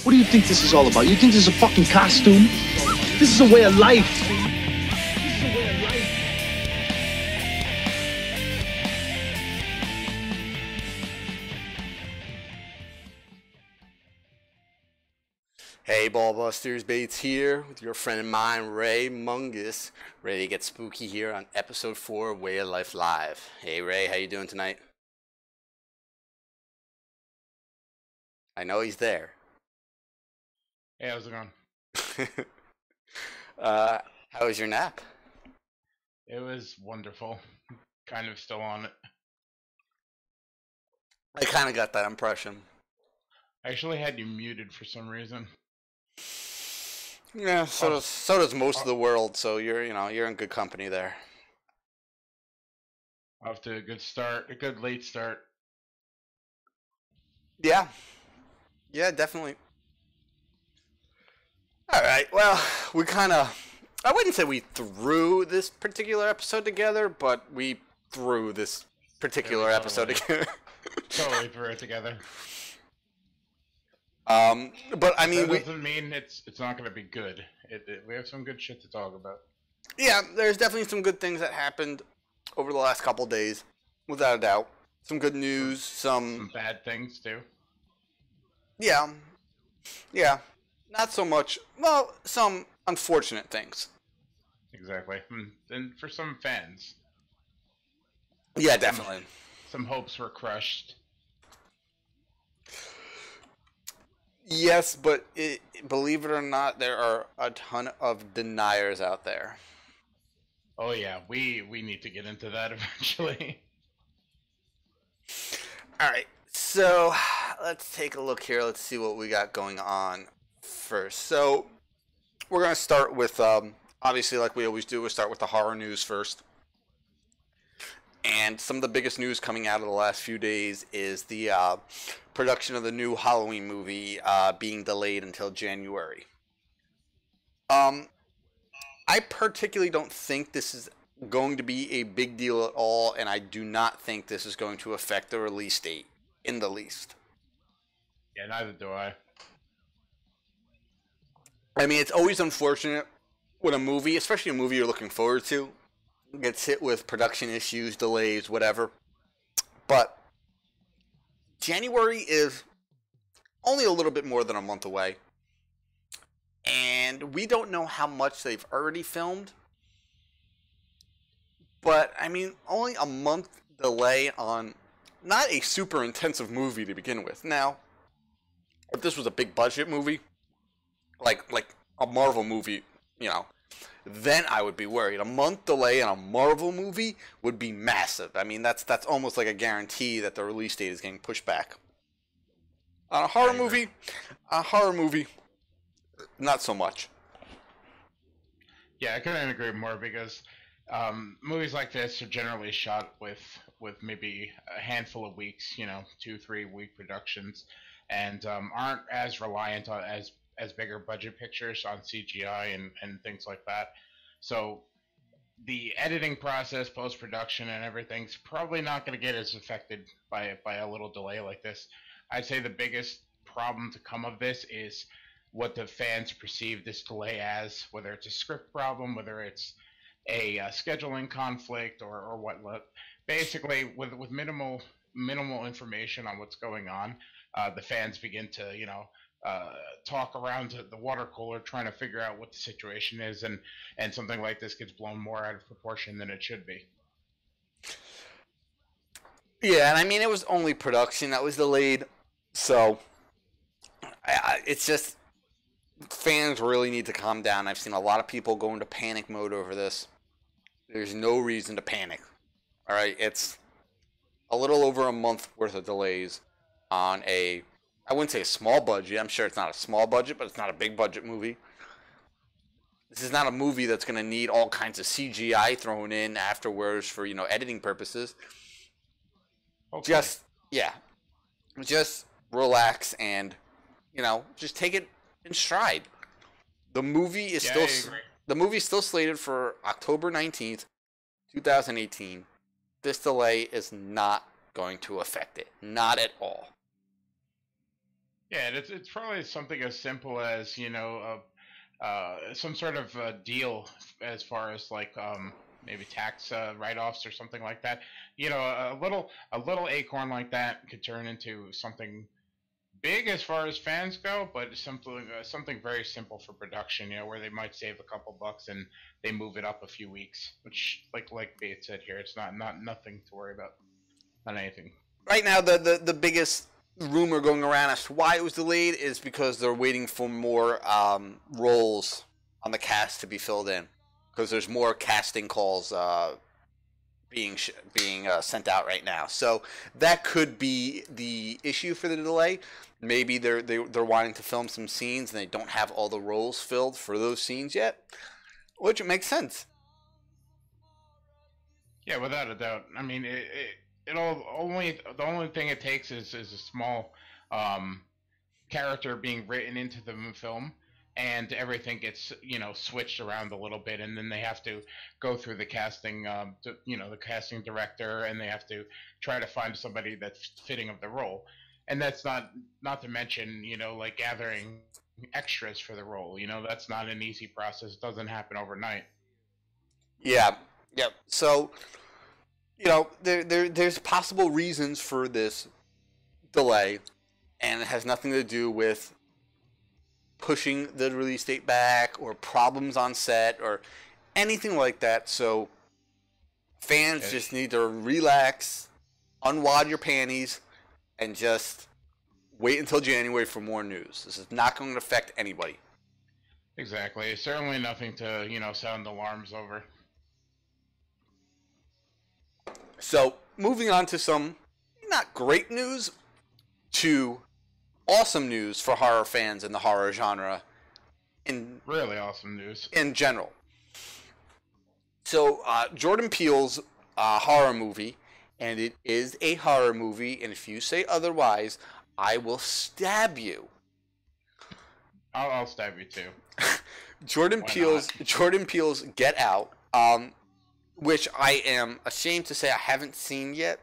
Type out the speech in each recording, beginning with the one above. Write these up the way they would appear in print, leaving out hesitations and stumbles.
What do you think this is all about? You think this is a fucking costume? This is a way of life. Hey Ballbusters, Bates here with your friend of mine, Ray Mungus, ready to get spooky here on episode 4 of Way of Life Live. Hey Ray, how you doing tonight? I know he's there. Hey, how's it going? How was your nap? It was wonderful. Kind of still on it. I kind of got that impression. I actually had you muted for some reason. Yeah, so does most of the world. So you're in good company there. Off to a good start, a good late start. Yeah, definitely. All right, well, we kind of, I wouldn't say we threw this particular episode together, but we threw this particular episode together. Totally threw it together. But I mean, that doesn't mean it's not going to be good. We have some good shit to talk about. Yeah, there's definitely some good things that happened over the last couple days, without a doubt. Some good news, some bad things too. Yeah, not so much. Well, some unfortunate things. Exactly, and for some fans. Yeah, definitely. Some hopes were crushed. Yes, but believe it or not, there are a ton of deniers out there. Oh yeah, we need to get into that eventually. Alright, so let's take a look here. Let's see what we got going on first. So we're going to start with, obviously like we always do, we'll start with the horror news first. And some of the biggest news coming out of the last few days is the production of the new Halloween movie being delayed until January. I particularly don't think this is going to be a big deal at all, and I do not think this is going to affect the release date in the least. Yeah, neither do I. I mean, it's always unfortunate when a movie, especially a movie you're looking forward to, gets hit with production issues, delays, whatever. But January is only a little bit more than a month away. And we don't know how much they've already filmed. But, I mean, only a month delay on not a super intensive movie to begin with. Now, if this was a big budget movie, like a Marvel movie, then I would be worried. A month delay on a Marvel movie would be massive. I mean, that's almost like a guarantee that the release date is getting pushed back. On a horror movie, not so much. Yeah, I couldn't agree more because movies like this are generally shot with maybe a handful of weeks, 2-3 week productions, and aren't as reliant on as bigger budget pictures on CGI and things like that. So the editing process, post-production, and everything's probably not going to get as affected by a little delay like this. I'd say the biggest problem to come of this is what the fans perceive this delay as, whether it's a script problem, whether it's a scheduling conflict, or what. Basically, with minimal information on what's going on, the fans begin to talk around to the water cooler trying to figure out what the situation is, and something like this gets blown more out of proportion than it should be. Yeah, and I mean, it was only production that was delayed, so it's just fans really need to calm down. I've seen a lot of people go into panic mode over this. There's no reason to panic. All right, it's a little over a month worth of delays on I wouldn't say a small budget. I'm sure it's not a small budget, but it's not a big budget movie. This is not a movie that's going to need all kinds of CGI thrown in afterwards for, editing purposes. Okay. Just relax and, just take it in stride. The movie is still slated for October 19th, 2018. This delay is not going to affect it. Not at all. Yeah, and it's probably something as simple as some sort of deal as far as like maybe tax write-offs or something like that. A little acorn like that could turn into something big as far as fans go, but something very simple for production. Where they might save a couple bucks and they move it up a few weeks. Which, like Bates said here, it's not nothing to worry about. Not anything. Right now, the biggest rumor going around as to why it was delayed is because they're waiting for more roles on the cast to be filled in, because there's more casting calls being sent out right now. So that could be the issue for the delay. Maybe they're wanting to film some scenes and they don't have all the roles filled for those scenes yet, which makes sense. Yeah, without a doubt. I mean, the only thing it takes is a small character being written into the film, and everything gets switched around a little bit, and then they have to go through the casting, the casting director, and they have to try to find somebody that's fitting of the role, and that's not to mention like gathering extras for the role. That's not an easy process. It doesn't happen overnight. Yeah. Yep. So, there's possible reasons for this delay, and it has nothing to do with pushing the release date back or problems on set or anything like that. So, fans just need to relax, unwad your panties, and just wait until January for more news. This is not going to affect anybody. Exactly. Certainly nothing to sound alarms over. So, moving on to some not great news to awesome news for horror fans in the horror genre. Really awesome news. In general. So, Jordan Peele's horror movie, and it is a horror movie, and if you say otherwise, I will stab you. I'll stab you too. Jordan Peele's Get Out, which I am ashamed to say I haven't seen yet.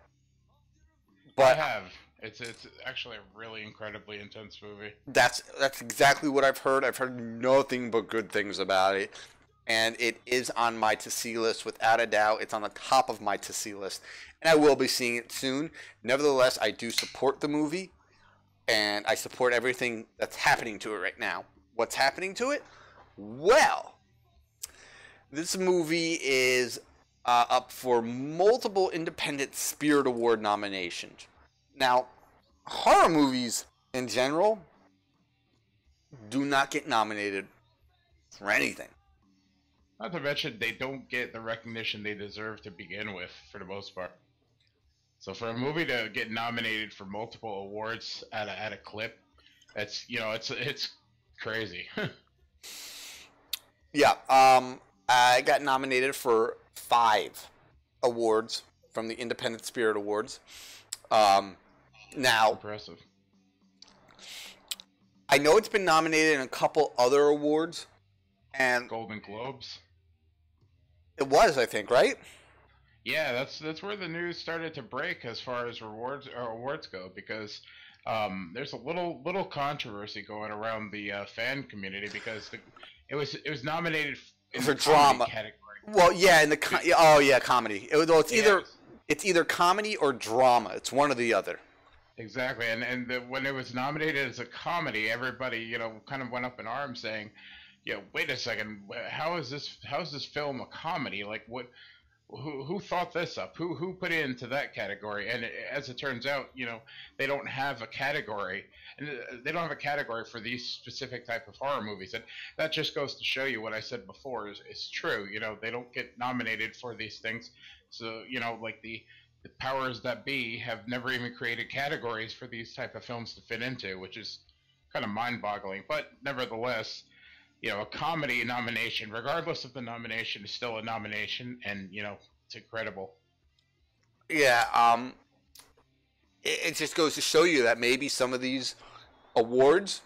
But I have. It's actually a really incredibly intense movie. That's exactly what I've heard. I've heard nothing but good things about it. And it is on my to-see list without a doubt. It's on the top of my to-see list. And I will be seeing it soon. Nevertheless, I do support the movie. And I support everything that's happening to it right now. What's happening to it? Well, this movie is up for multiple Independent Spirit Award nominations. Now, horror movies in general do not get nominated for anything. Not to mention, they don't get the recognition they deserve to begin with, for the most part. So for a movie to get nominated for multiple awards at a clip, it's crazy. Yeah, I got nominated for 5 awards from the Independent Spirit Awards. Now, impressive. I know it's been nominated in a couple other awards, and Golden Globes. It was, I think, right? Yeah, that's where the news started to break as far as awards go, because there's a little controversy going around the fan community, because it was nominated for drama category. Well, yeah, in the comedy. It's either comedy or drama. It's one or the other. Exactly, and when it was nominated as a comedy, everybody kind of went up in arms saying, "Yeah, wait a second, how is this film a comedy? Like what? Who thought this up? Who put it into that category?" And as it turns out, they don't have a category, and they don't have a category for these specific type of horror movies. And that just goes to show you what I said before is true. They don't get nominated for these things. So like the powers that be have never even created categories for these type of films to fit into, which is kind of mind-boggling. But nevertheless, a comedy nomination, regardless of the nomination, is still a nomination, and it's incredible. Yeah, it just goes to show you that maybe some of these awards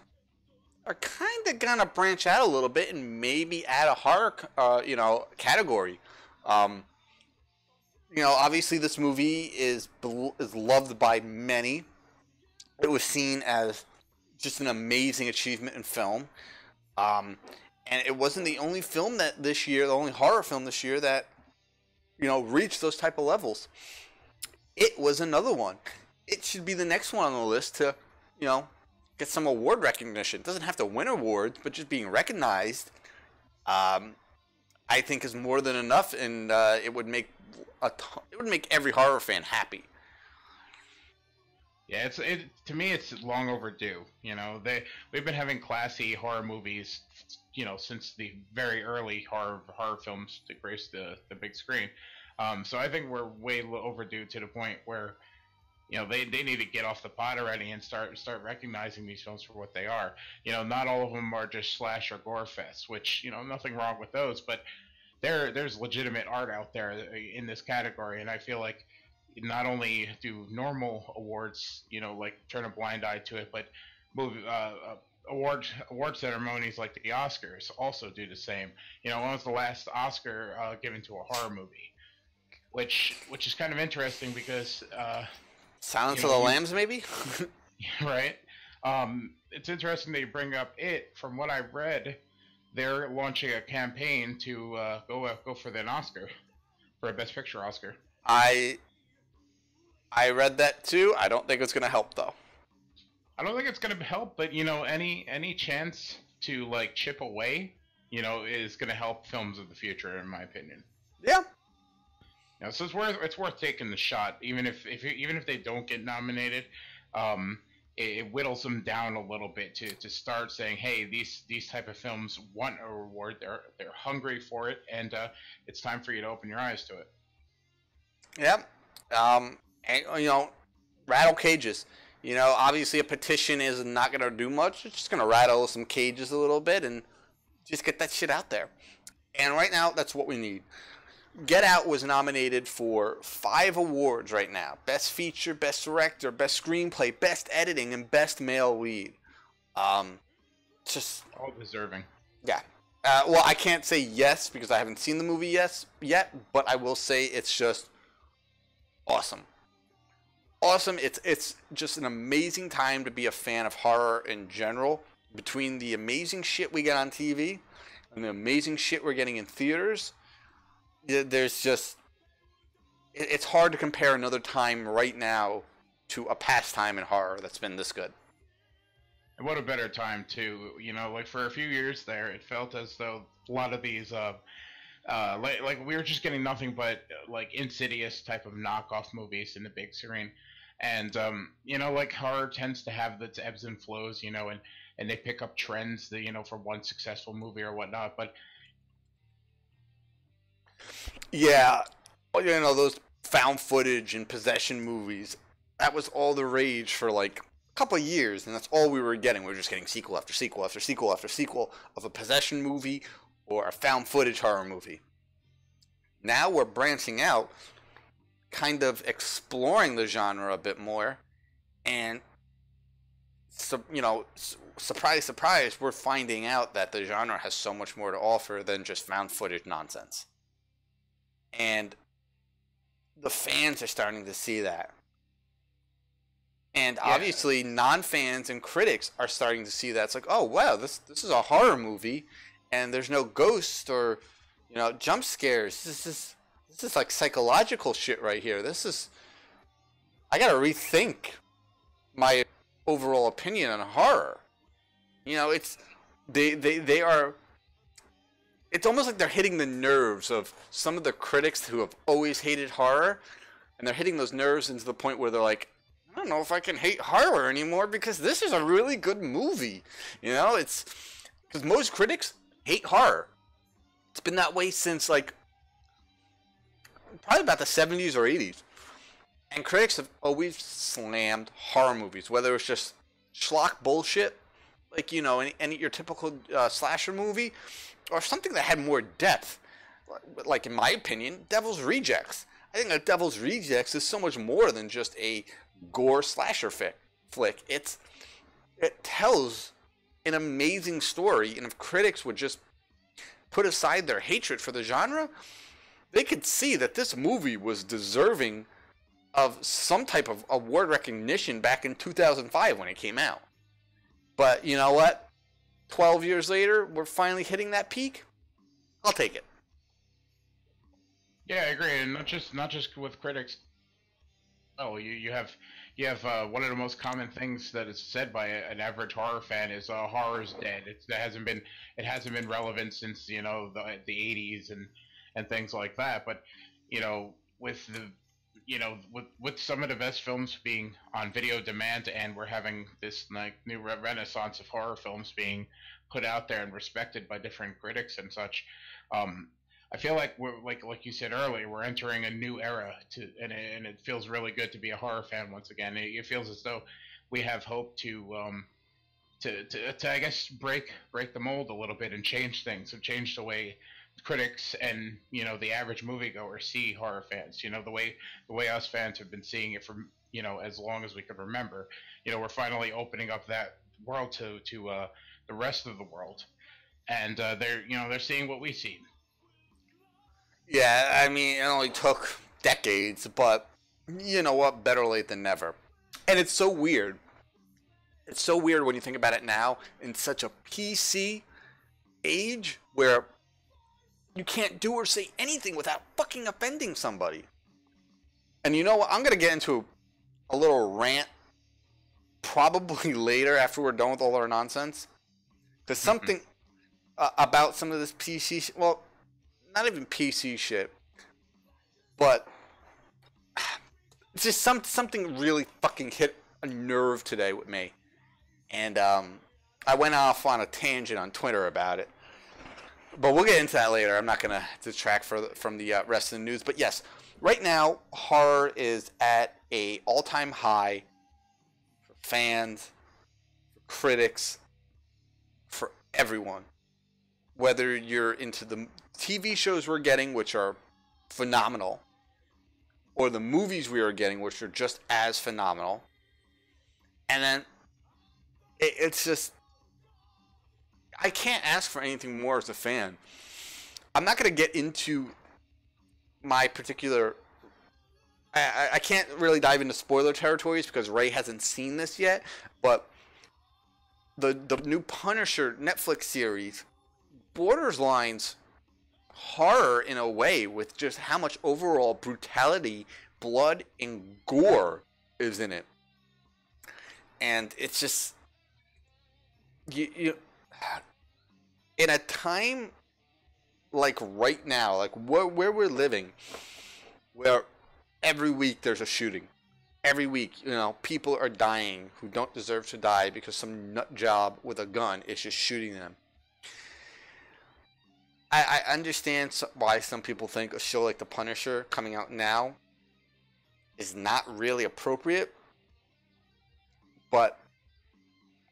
are kind of gonna branch out a little bit and maybe add a horror, category. Obviously this movie is loved by many. It was seen as just an amazing achievement in film. And it wasn't the only film that this year, the only horror film this year that, you know, reached those type of levels. It was another one. It should be the next one on the list to, you know, get some award recognition. It doesn't have to win awards, but just being recognized, I think is more than enough, and it would make every horror fan happy. Yeah, to me it's long overdue. You know, we've been having classy horror movies, you know, since the very early horror films to grace the big screen. So I think we're way overdue to the point where, you know, they need to get off the pot already and start recognizing these films for what they are. You know, not all of them are just slash or gore fests, which, you know, nothing wrong with those, but there's legitimate art out there in this category, and I feel like not only do normal awards, you know, like turn a blind eye to it, but award ceremonies like the Oscars also do the same. You know, when was the last Oscar given to a horror movie? Which is kind of interesting because Silence of the Lambs, maybe? Right. It's interesting that you bring up it. From what I've read, they're launching a campaign to go for an Oscar, for a Best Picture Oscar. I read that too. I don't think it's going to help, though. I don't think it's going to help, but, you know, any chance to, like, chip away, you know, is going to help films of the future, in my opinion. Yeah. You know, so it's worth taking the shot, even if they don't get nominated. It whittles them down a little bit to start saying, hey, these type of films want a reward. They're hungry for it, and it's time for you to open your eyes to it. Yep. And, you know, rattle cages. You know, obviously a petition is not going to do much. It's just going to rattle some cages a little bit and just get that shit out there. And right now, that's what we need. Get Out was nominated for 5 awards right now. Best Feature, Best Director, Best Screenplay, Best Editing, and Best Male Lead. Just all deserving. Yeah. Well, I can't say yes because I haven't seen the movie yet, but I will say it's just awesome. Awesome. It's just an amazing time to be a fan of horror in general. Between the amazing shit we get on TV and the amazing shit we're getting in theaters, there's just, it's hard to compare another time right now to a past time in horror that's been this good. And what a better time too. You know, like for a few years there, it felt as though a lot of these like we were just getting nothing but like Insidious type of knockoff movies in the big screen. And you know, like horror tends to have its ebbs and flows, you know, and they pick up trends that, you know, from one successful movie or whatnot. But yeah, you know, those found footage and possession movies, that was all the rage for like a couple of years, and that's all we were getting. We were just getting sequel after sequel after sequel after sequel of a possession movie or a found footage horror movie. Now we're branching out, kind of exploring the genre a bit more, and so, you know, surprise, surprise, we're finding out that the genre has so much more to offer than just found footage nonsense. And the fans are starting to see that. And obviously, non-fans and critics are starting to see that. It's like, oh, wow, this is a horror movie, and there's no ghosts or, you know, jump scares. This is like psychological shit right here. I gotta rethink my overall opinion on horror. You know, they are. It's almost like they're hitting the nerves of some of the critics who have always hated horror, and they're hitting those nerves into the point where they're like, I don't know if I can hate horror anymore because this is a really good movie. You know, it's because most critics hate horror. It's been that way since like probably about the 70s or 80s. And critics have always slammed horror movies, whether it's just schlock bullshit, like, you know, any your typical slasher movie, or something that had more depth. Like, in my opinion, Devil's Rejects. I think that Devil's Rejects is so much more than just a gore slasher flick. It tells an amazing story, and if critics would just put aside their hatred for the genre, they could see that this movie was deserving of some type of award recognition back in 2005 when it came out. But you know what? 12 years later, we're finally hitting that peak. I'll take it. Yeah, I agree, and not just with critics. Oh, you have one of the most common things that is said by an average horror fan is horror's dead. It hasn't been relevant since the 80s and things like that. But with the with some of the best films being on video demand, and we're having this like new renaissance of horror films being put out there and respected by different critics and such. I feel like we're like you said earlier, we're entering a new era and it feels really good to be a horror fan once again. It feels as though we have hope to I guess break the mold a little bit and change things, and change the way critics and the average moviegoer see horror fans. The way us fans have been seeing it for as long as we can remember. We're finally opening up that world to the rest of the world, and they're seeing what we see. Yeah, I mean, it only took decades, but you know what? Better late than never. And it's so weird. It's so weird when you think about it now, in such a PC age where you can't do or say anything without fucking offending somebody. And you know what? I'm going to get into a little rant probably later after we're done with all our nonsense. Because something about some of this PC well, not even PC shit, but it's just something really fucking hit a nerve today with me. And I went off on a tangent on Twitter about it. But we'll get into that later. I'm not going to detract from the rest of the news. But yes, right now, horror is at a all-time high for fans, for critics, for everyone. Whether you're into the TV shows we're getting, which are phenomenal, or the movies we are getting, which are just as phenomenal. And then it's just, I can't ask for anything more as a fan. I'm not going to get into my particular, I can't really dive into spoiler territories because Ray hasn't seen this yet, but the new Punisher Netflix series borderlines horror in a way, with just how much overall brutality, blood, and gore is in it. And it's just, you in a time like right now, like where we're living, where every week there's a shooting. Every week, people are dying who don't deserve to die because some nut job with a gun is just shooting them. I understand why some people think a show like The Punisher coming out now is not really appropriate, but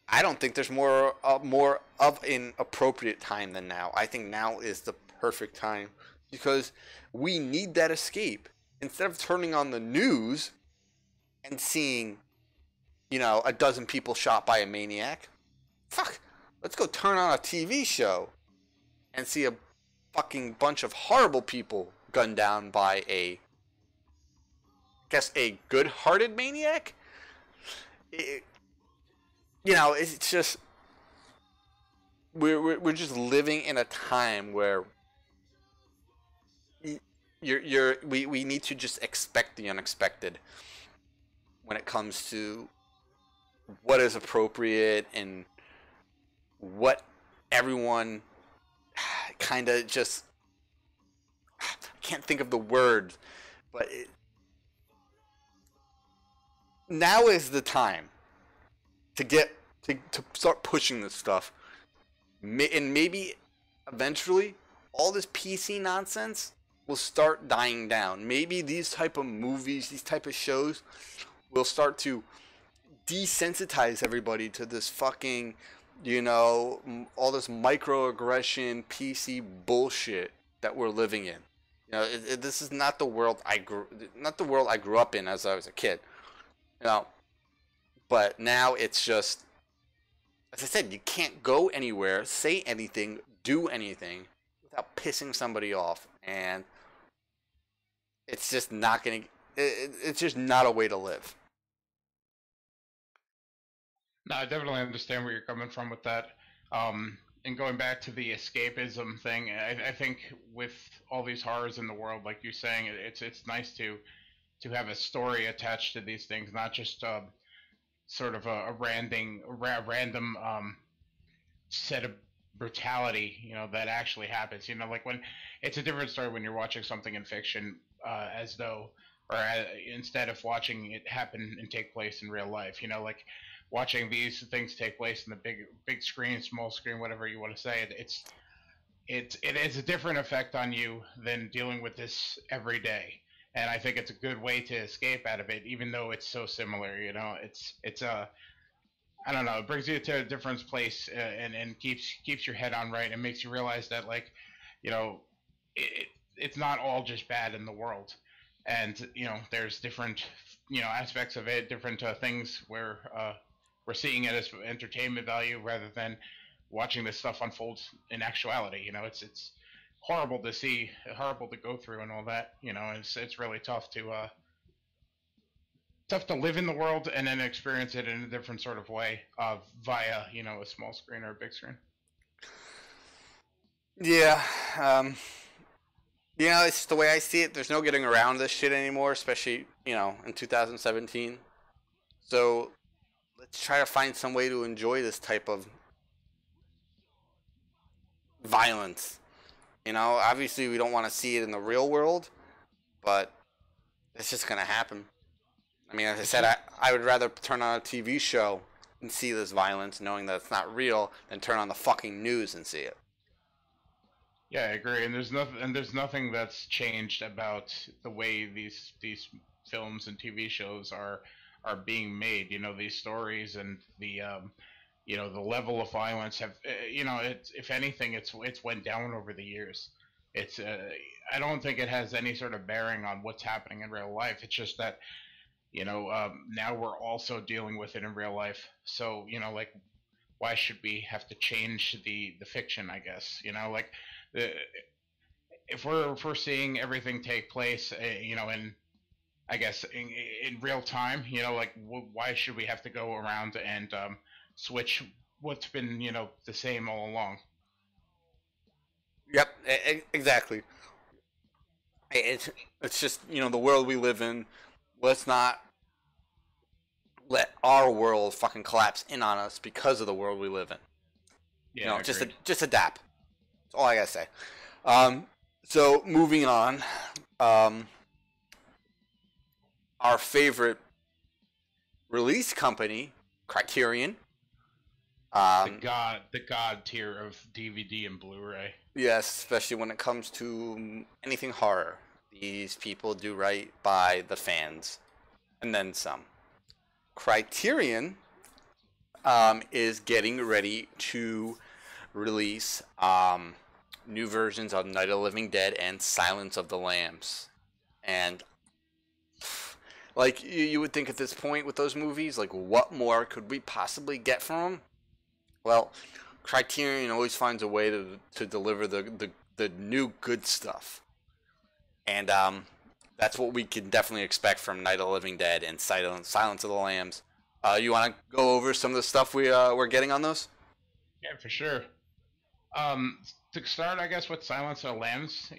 I don't think there's more of an appropriate time than now. I think now is the perfect time because we need that escape. Instead of turning on the news and seeing, a dozen people shot by a maniac, let's go turn on a TV show and see a fucking bunch of horrible people gunned down by a good-hearted maniac. It's just we're just living in a time where we need to just expect the unexpected when it comes to what is appropriate and what everyone kind of just, I can't think of the word, but now is the time to start pushing this stuff, and maybe eventually all this PC nonsense will start dying down. Maybe these type of movies, these type of shows will start to desensitize everybody to this fucking, all this microaggression PC bullshit that we're living in. This is not the world I grew up in as I was a kid. But now it's just, as I said, you can't go anywhere, say anything, do anything without pissing somebody off, and it's just not gonna. It's just not a way to live. No, I definitely understand where you're coming from with that. And going back to the escapism thing, I think with all these horrors in the world, like you're saying, it's nice to have a story attached to these things, not just sort of a random set of brutality, that actually happens. Like when it's a different story when you're watching something in fiction, as though, or instead of watching it happen and take place in real life. Like watching these things take place in the big screen, small screen, whatever you want to say. It has a different effect on you than dealing with this every day. And I think it's a good way to escape out of it, even though it's so similar. It's I don't know. It brings you to a different place, and keeps your head on right, and makes you realize that, like, it's not all just bad in the world, and there's different aspects of it, different things where we're seeing it as entertainment value rather than watching this stuff unfold in actuality. It's horrible to see, horrible to go through, and all that. It's really tough to live in the world and then experience it in a different sort of way, via a small screen or a big screen. Yeah, it's just the way I see it. There's no getting around this shit anymore, especially in 2017. So let's try to find some way to enjoy this type of violence. Obviously we don't want to see it in the real world, but it's just gonna happen. I mean, as I said, I would rather turn on a TV show and see this violence, knowing that it's not real, than turn on the fucking news and see it. Yeah, I agree. And there's nothing that's changed about the way these films and TV shows are being made. These stories and the the level of violence have if anything, it's went down over the years. It's I don't think it has any sort of bearing on what's happening in real life. It's just that now we're also dealing with it in real life. So like, why should we have to change the fiction? I guess like if we're seeing everything take place, in I guess in real time, like why should we have to go around and switch what's been the same all along? Yep, exactly. It's just the world we live in. Let's not let our world fucking collapse in on us because of the world we live in. Yeah, just adapt. That's all I gotta say. So moving on, our favorite release company, Criterion. The god tier of DVD and Blu-ray. Yes, especially when it comes to anything horror. These people do right by the fans, and then some. Criterion is getting ready to release new versions of Night of the Living Dead and Silence of the Lambs. And like you would think at this point with those movies, like what more could we possibly get from them? Well, Criterion always finds a way to deliver the new good stuff. And that's what we can definitely expect from Night of the Living Dead and Silence of the Lambs. You want to go over some of the stuff we're getting on those? Yeah, for sure. To start, I guess, with Silence of the Lambs,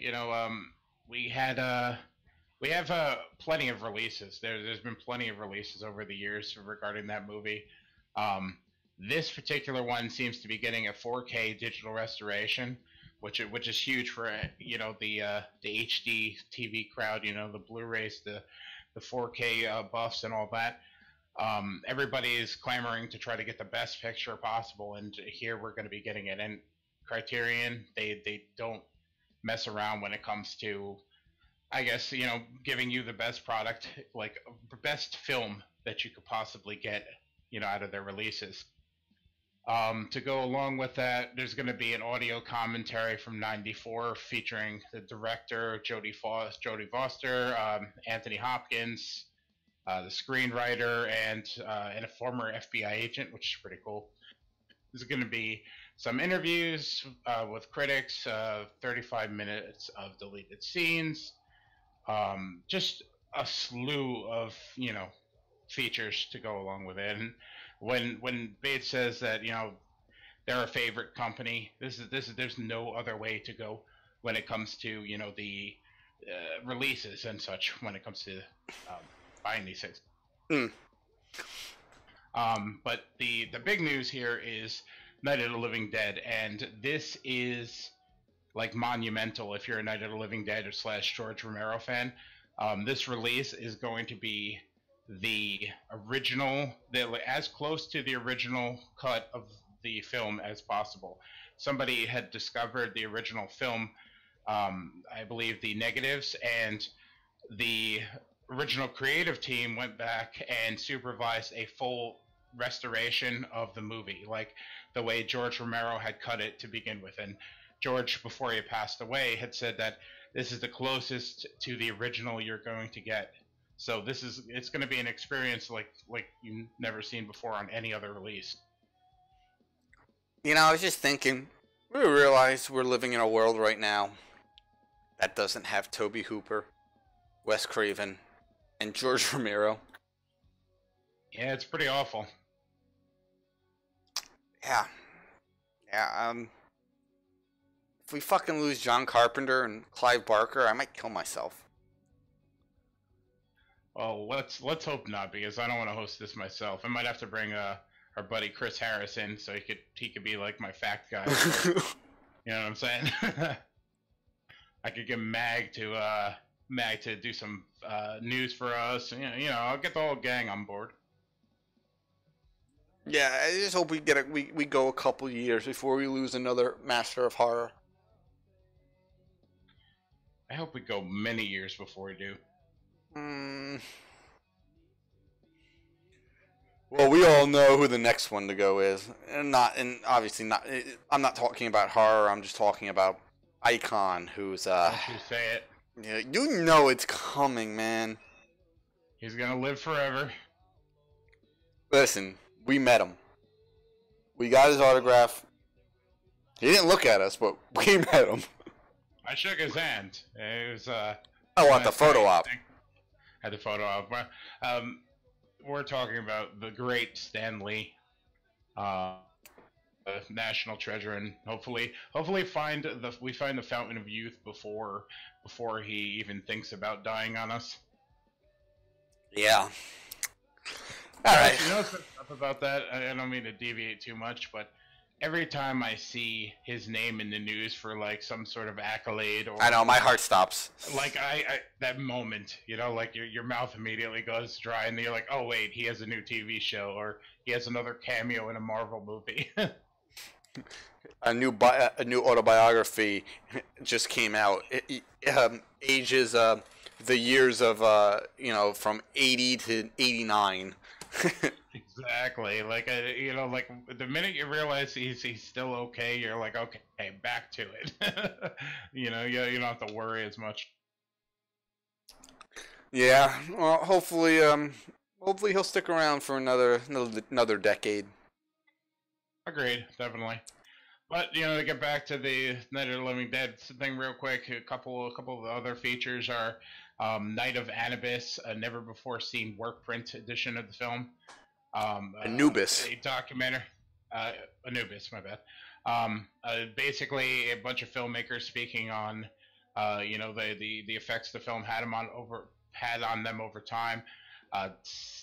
we have plenty of releases. There's been plenty of releases over the years regarding that movie. This particular one seems to be getting a 4K digital restoration, which is huge for the HD TV crowd. The Blu-rays, the 4K buffs, and all that. Everybody is clamoring to try to get the best picture possible, and here we're going to be getting it. And Criterion, they don't mess around when it comes to, I guess, giving you the best product, like the best film that you could possibly get, out of their releases. To go along with that, there's going to be an audio commentary from '94 featuring the director Jodie Foster, Anthony Hopkins, the screenwriter, and a former FBI agent, which is pretty cool. There's going to be some interviews with critics, 35 minutes of deleted scenes, just a slew of features to go along with it. And when Bates says that, you know, they're a favorite company, there's no other way to go when it comes to, you know, the releases and such, when it comes to buying these things. But the big news here is Night of the Living Dead, and this is like monumental if you're a Night of the Living Dead or / George Romero fan. This release is going to be the original, as close to the original cut of the film as possible. Somebody had discovered the original film, I believe the negatives, and the original creative team went back and supervised a full restoration of the movie, like the way George Romero had cut it to begin with. And George, before he passed away, had said that this is the closest to the original you're going to get. So it's going to be an experience like you've never seen before on any other release. You know, I was just thinking, we realize we're living in a world right now that doesn't have Tobe Hooper, Wes Craven, and George Romero. Yeah, it's pretty awful. Yeah. If we fucking lose John Carpenter and Clive Barker, I might kill myself. Well, let's hope not, because I don't want to host this myself. I might have to bring our buddy Chris Harris in, so he could be like my fact guy. You know what I'm saying? I could get Mag to do some news for us. You know, I'll get the whole gang on board. Yeah, I just hope we go a couple years before we lose another master of horror. I hope we go many years before we do. Well, we all know who the next one to go is, and obviously not. I'm not talking about horror. I'm just talking about Icon, who's Don't you say it? Yeah, you know it's coming, man. He's gonna live forever. Listen, we met him. We got his autograph. He didn't look at us, but we met him. I shook his hand. It was I want the photo op. Had the photo op. We're talking about the great Stan Lee, national treasure, and hopefully we find the fountain of youth before he even thinks about dying on us. Yeah. All right. You know what's up about that? I don't mean to deviate too much, but every time I see his name in the news for like some sort of accolade, or I know my heart stops. Like I that moment, you know, like your mouth immediately goes dry, and you're like, oh wait, he has a new TV show, or he has another cameo in a Marvel movie. A new autobiography just came out. It ages the years of from 80 to 89. Exactly. Like you know, like the minute you realize he's still okay, you're like, okay, back to it. You know, you don't have to worry as much. Yeah. Well, hopefully he'll stick around for another decade. Agreed, definitely. But you know, to get back to the Night of the Living Dead thing real quick, a couple of the other features are Night of Anubis, a never before seen work print edition of the film. Anubis. A documentary. Anubis, my bad. Basically, a bunch of filmmakers speaking on, the effects the film had on them over time.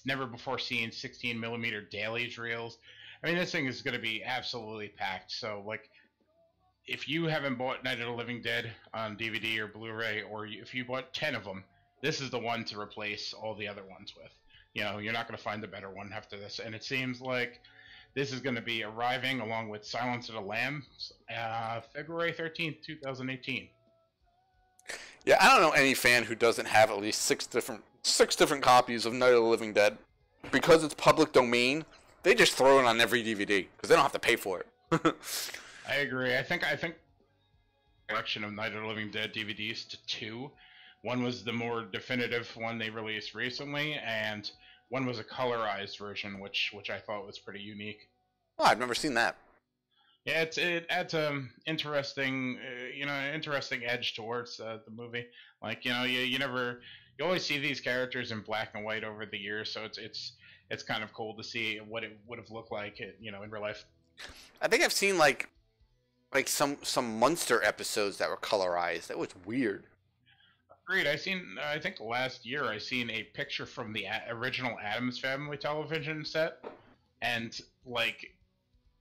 Never before seen 16mm dailies reels. I mean, this thing is going to be absolutely packed. So, like, if you haven't bought Night of the Living Dead on DVD or Blu-ray, or if you bought 10 of them, this is the one to replace all the other ones with. You know, you're not going to find a better one after this. And it seems like this is going to be arriving along with Silence of the Lambs, February 13th, 2018. Yeah, I don't know any fan who doesn't have at least six different copies of Night of the Living Dead. Because it's public domain, they just throw it on every DVD because they don't have to pay for it. I agree. I think collection of Night of the Living Dead DVDs to two. One was the more definitive one they released recently, and one was a colorized version, which I thought was pretty unique. Oh, I've never seen that. Yeah, it adds interesting edge towards the movie. Like, you know, you always see these characters in black and white over the years, so it's kind of cool to see what it would have looked like, you know, in real life. I think I've seen like some Munster episodes that were colorized. That was weird. Agreed. I think last year I seen a picture from the original Addams Family television set, and like,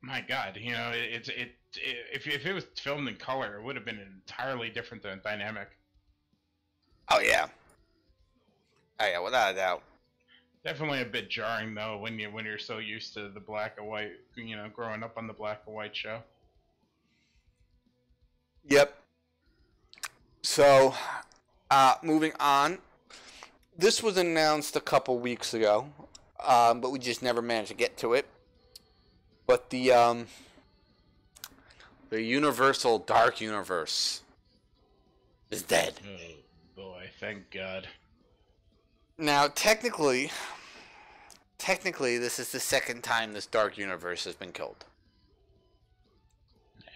my God, you know, if it was filmed in color, it would have been an entirely different dynamic. Oh yeah. Oh yeah, without a doubt. Definitely a bit jarring though when you're so used to the black and white, you know, growing up on the black and white show. Yep. So, moving on. This was announced a couple weeks ago, but we just never managed to get to it. But the Universal Dark Universe is dead. Oh boy, thank God. Now, technically, this is the second time this Dark Universe has been killed.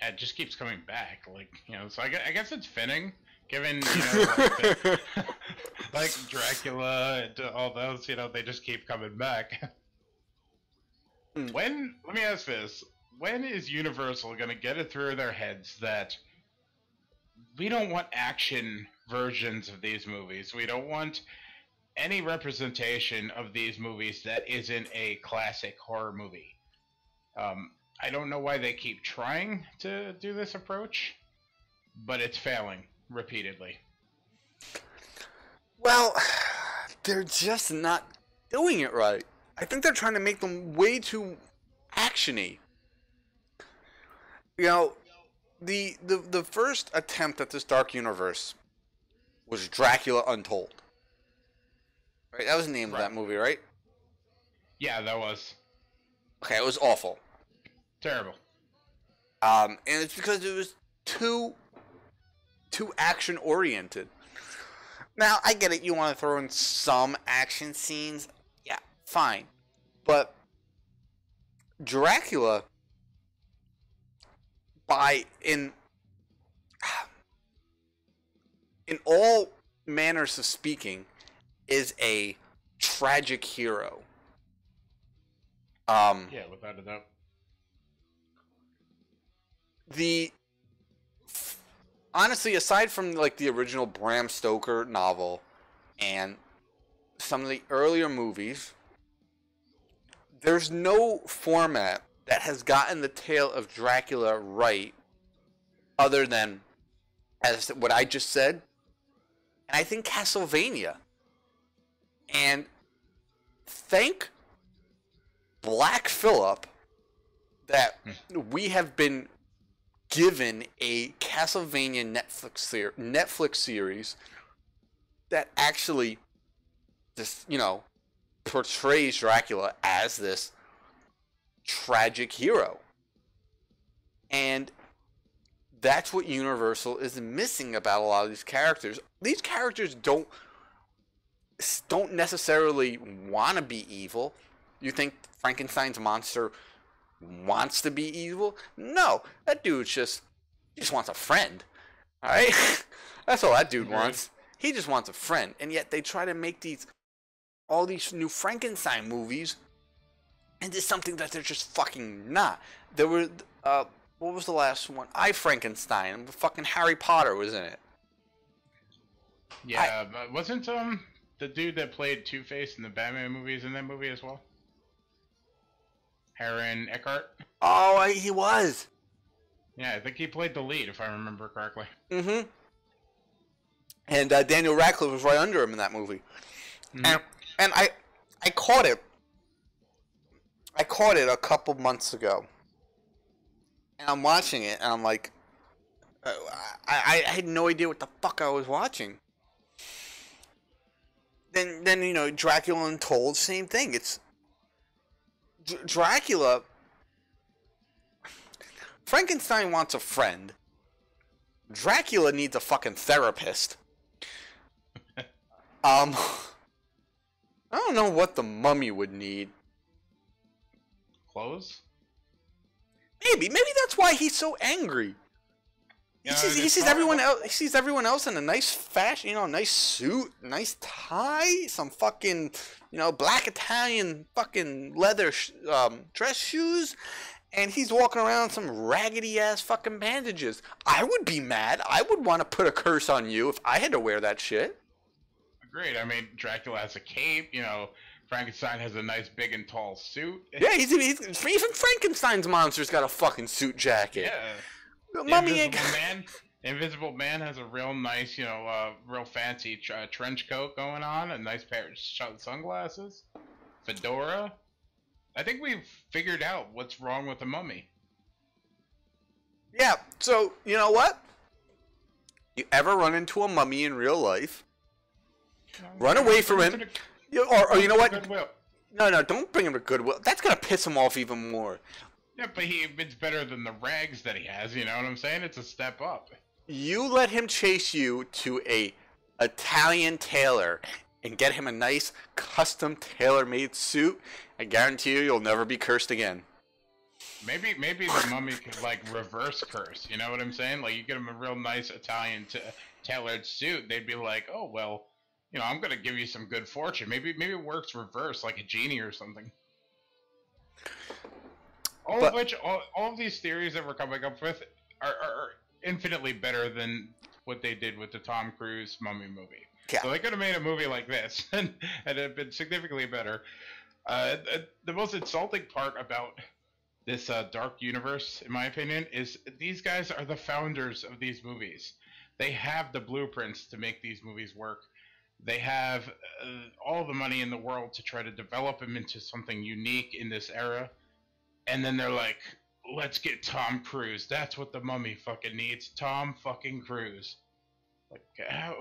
It just keeps coming back, like, you know. So I guess it's fitting, given, you know, like, like Dracula and all those, you know, they just keep coming back. Let me ask this: when is Universal gonna get it through their heads that we don't want action versions of these movies? We don't want any representation of these movies that isn't a classic horror movie. I don't know why they keep trying to do this approach, but it's failing repeatedly. Well, they're just not doing it right. I think they're trying to make them way too actiony. You know, the first attempt at this Dark Universe was Dracula Untold. Right, that was the name of that movie, right? Yeah, that was. Okay, it was awful. Terrible. And it's because it was too action oriented. Now, I get it, you want to throw in some action scenes. Yeah, fine. But Dracula, in all manners of speaking, is a tragic hero. Yeah, without a doubt. Honestly, aside from like the original Bram Stoker novel and some of the earlier movies, there's no format that has gotten the tale of Dracula right other than, as what I just said, and I think Castlevania. And thank Black Phillip that we have been given a Castlevania Netflix series that actually just, you know, portrays Dracula as this tragic hero. And that's what Universal is missing about a lot of these characters. These characters don't necessarily want to be evil. You think Frankenstein's monster wants to be evil? No, that dude just wants a friend. All right, that's all that dude wants. He just wants a friend, and yet they try to make all these new Frankenstein movies into something that they're just fucking not. There were what was the last one? I, Frankenstein. Fucking Harry Potter was in it. Yeah, but wasn't the dude that played Two-Face in the Batman movies in that movie as well? Aaron Eckhart? Oh, he was. Yeah, I think he played the lead, if I remember correctly. Mm-hmm. And Daniel Radcliffe was right under him in that movie. Mm-hmm. And I caught it. I caught it a couple months ago. And I'm watching it, and I'm like, I had no idea what the fuck I was watching. Then you know, Dracula Untold, same thing. It's Dracula. Frankenstein wants a friend. Dracula needs a fucking therapist. I don't know what the Mummy would need. Clothes? Maybe that's why he's so angry. He sees everyone else. He sees everyone else in a nice fashion, nice suit, nice tie, some fucking, black Italian fucking leather dress shoes, and he's walking around with some raggedy ass fucking bandages. I would be mad. I would want to put a curse on you if I had to wear that shit. Agreed. I mean, Dracula has a cape. Frankenstein has a nice big and tall suit. Yeah, he's even Frankenstein's monster's got a fucking suit jacket. Yeah. Mummy Invisible Man has a real nice, real fancy trench coat going on, a nice pair of sunglasses, fedora. I think we've figured out what's wrong with the Mummy. Yeah, so, you know what? You ever run into a mummy in real life, run away from him, or you know what? Goodwill. No, don't bring him to Goodwill. That's going to piss him off even more. Yeah, but it's better than the rags that he has, you know what I'm saying? It's a step up. You let him chase you to a Italian tailor and get him a nice custom tailor-made suit, I guarantee you'll never be cursed again. Maybe the Mummy could reverse curse, you know what I'm saying? Like you get him a real nice Italian tailored suit, they'd be like, oh well, I'm gonna give you some good fortune. Maybe it works reverse, like a genie or something. All of these theories that we're coming up with are infinitely better than what they did with the Tom Cruise Mummy movie. Yeah. So they could have made a movie like this and it had been significantly better. The most insulting part about this dark universe, in my opinion, is these guys are the founders of these movies. They have the blueprints to make these movies work. They have all the money in the world to try to develop them into something unique in this era. And then they're like, let's get Tom Cruise. That's what the Mummy fucking needs. Tom fucking Cruise. Like,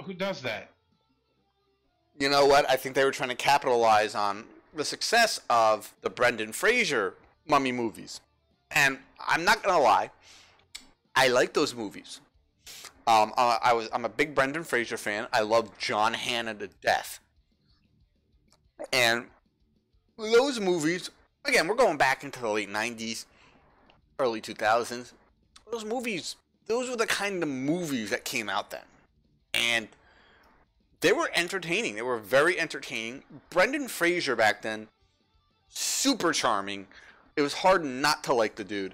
who does that? You know what? I think they were trying to capitalize on the success of the Brendan Fraser Mummy movies. And I'm not going to lie. I like those movies. I'm a big Brendan Fraser fan. I love John Hannah to death. And those movies, again, we're going back into the late 90s, early 2000s. Those movies, those were the kind of movies that came out then. And they were entertaining. They were very entertaining. Brendan Fraser back then, super charming. It was hard not to like the dude.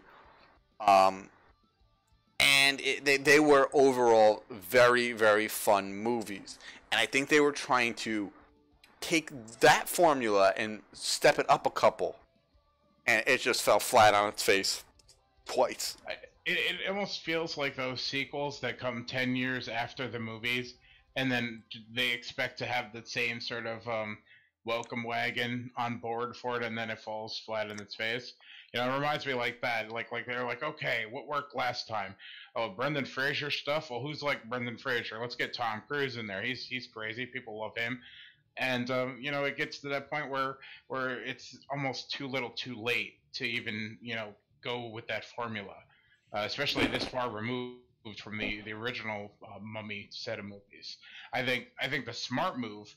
And they were overall very, very fun movies. And I think they were trying to take that formula and step it up a couple. And it just fell flat on its face twice. It almost feels like those sequels that come 10 years after the movies, and then they expect to have the same sort of welcome wagon on board for it, and then it falls flat in its face. It reminds me like that. Like they're like, okay, what worked last time? Oh, Brendan Fraser stuff? Well, who's like Brendan Fraser? Let's get Tom Cruise in there. He's crazy. People love him. And, it gets to that point where it's almost too little too late to even, go with that formula, especially this far removed from the original Mummy set of movies. I think the smart move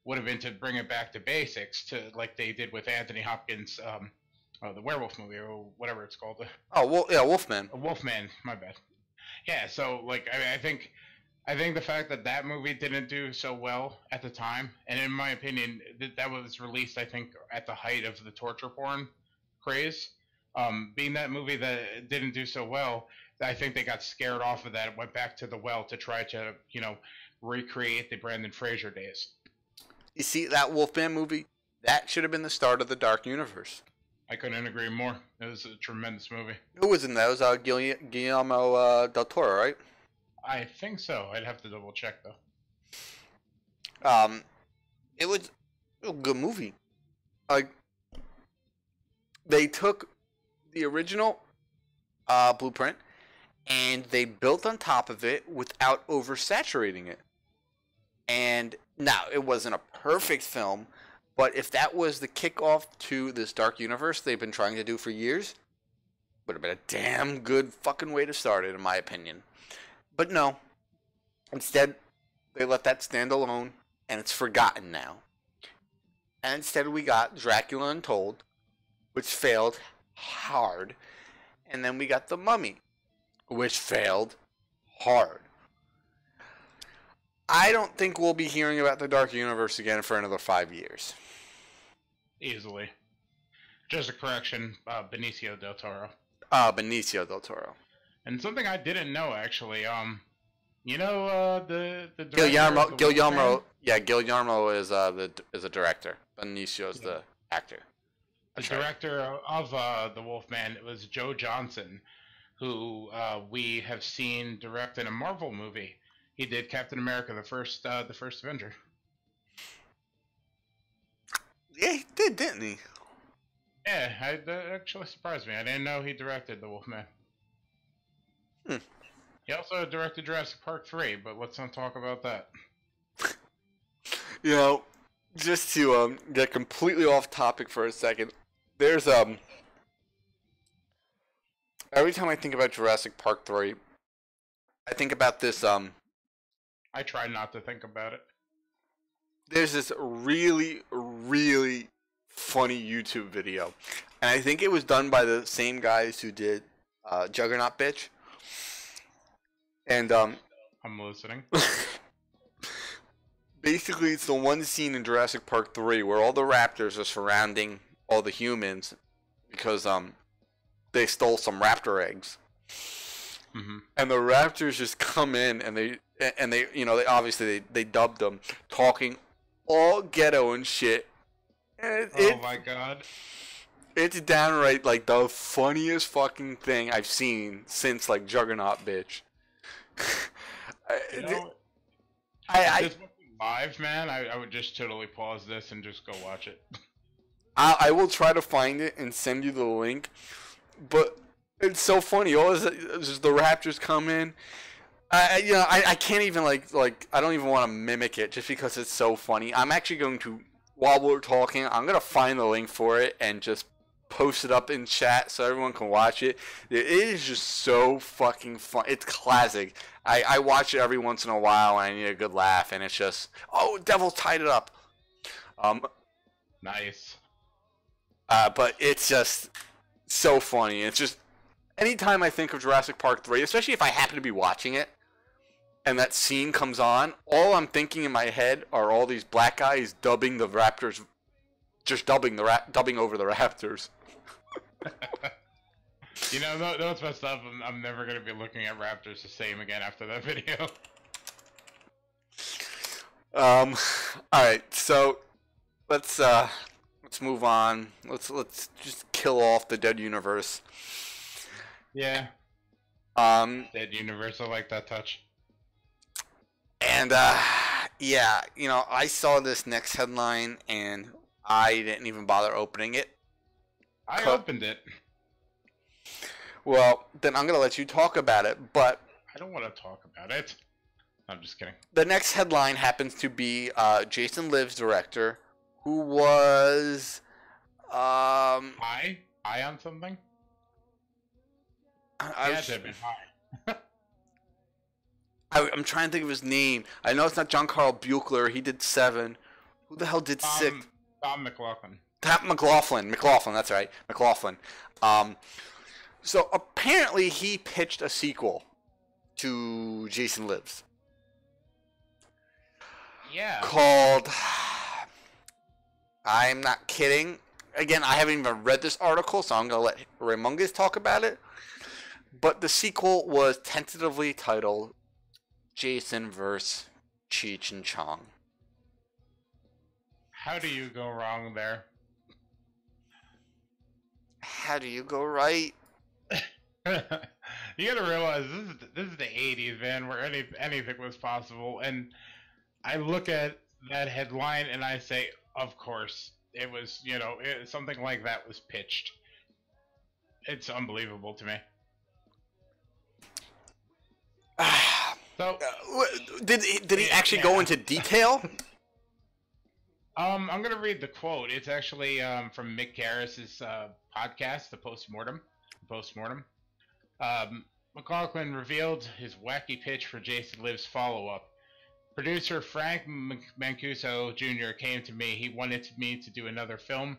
would have been to bring it back to basics, to like they did with Anthony Hopkins, the werewolf movie or whatever it's called. Oh, well, yeah, Wolfman. Wolfman, my bad. Yeah, so I think the fact that movie didn't do so well at the time, and in my opinion, that was released, I think, at the height of the torture porn craze. Being that movie that didn't do so well, I think they got scared off of that and went back to the well to try to, recreate the Brendan Fraser days. You see, that Wolfman movie, that should have been the start of the Dark Universe. I couldn't agree more. It was a tremendous movie. Who was in that? It was Guillermo del Toro, right? I think so. I'd have to double check though. It was a good movie. Like, they took the original blueprint and they built on top of it without oversaturating it. And now it wasn't a perfect film, but if that was the kickoff to this dark universe they've been trying to do for years, would have been a damn good fucking way to start it, in my opinion. But no. Instead, they let that stand alone, and it's forgotten now. And instead we got Dracula Untold, which failed hard. And then we got The Mummy, which failed hard. I don't think we'll be hearing about the Dark Universe again for another 5 years. Easily. Just a correction, Benicio del Toro. Benicio del Toro. And something I didn't know, actually, you know, the Guillermo, yeah, Guillermo is a director. Benicio's the actor. The director of The Wolfman, it was Joe Johnston, who we have seen direct in a Marvel movie. He did Captain America, the first Avenger. Yeah, he did, didn't he? Yeah, that actually surprised me. I didn't know he directed The Wolfman. He also directed Jurassic Park 3, but let's not talk about that. You know, just to get completely off topic for a second, there's every time I think about Jurassic Park 3, I think about this I try not to think about it. There's this really, really funny YouTube video, and I think it was done by the same guys who did Juggernaut Bitch. And I'm listening. Basically, it's the one scene in Jurassic Park 3 where all the raptors are surrounding all the humans because they stole some raptor eggs. Mm-hmm. And the raptors just come in and they you know, they obviously they dubbed them talking all ghetto and shit. And oh my god. It's downright like the funniest fucking thing I've seen since like Juggernaut Bitch. You know, I live, man, I would just totally pause this and just go watch it. I will try to find it and send you the link, but it's so funny. All is just the raptors come in. You know, I can't even like I don't even want to mimic it just because it's so funny. I'm actually going to, while we're talking, I'm gonna find the link for it and just post it up in chat so everyone can watch it. It is just so fucking fun. It's classic. I watch it every once in a while and I need a good laugh, and it's just, oh, devil tied it up. Nice. But it's just so funny. It's just, anytime I think of Jurassic Park 3, especially if I happen to be watching it and that scene comes on, all I'm thinking in my head are all these black guys dubbing the raptors, just dubbing over the raptors. You know, what's messed up? I'm never going to be looking at raptors the same again after that video. Alright, so let's move on. Let's just kill off the dead universe. Yeah. Dead universe, I like that touch. And yeah, you know, I saw this next headline and I didn't even bother opening it. I opened it. Well, then I'm gonna let you talk about it, but I don't want to talk about it. I'm just kidding. The next headline happens to be Jason Live's director, who was high on something. I'm trying to think of his name. I know it's not John Carl Buechler. He did 7. Who the hell did 6? Tom McLaughlin. McLaughlin. That's right, McLaughlin. So apparently he pitched a sequel to Jason Lives. Yeah. Called, I'm not kidding. Again, I haven't even read this article, so I'm going to let Ray Mungus talk about it. But the sequel was tentatively titled Jason vs. Cheech and Chong. How do you go wrong there? How do you go right? You gotta realize this is the 80s, man, where anything was possible. And I look at that headline and I say, of course, it was, you know, something like that was pitched. It's unbelievable to me. So, did he actually go into detail? I'm gonna read the quote. It's actually from Mick Garris's podcast, The Postmortem. McLaughlin revealed his wacky pitch for Jason Lives follow-up. Producer Frank Mancuso Jr. came to me. He wanted me to do another film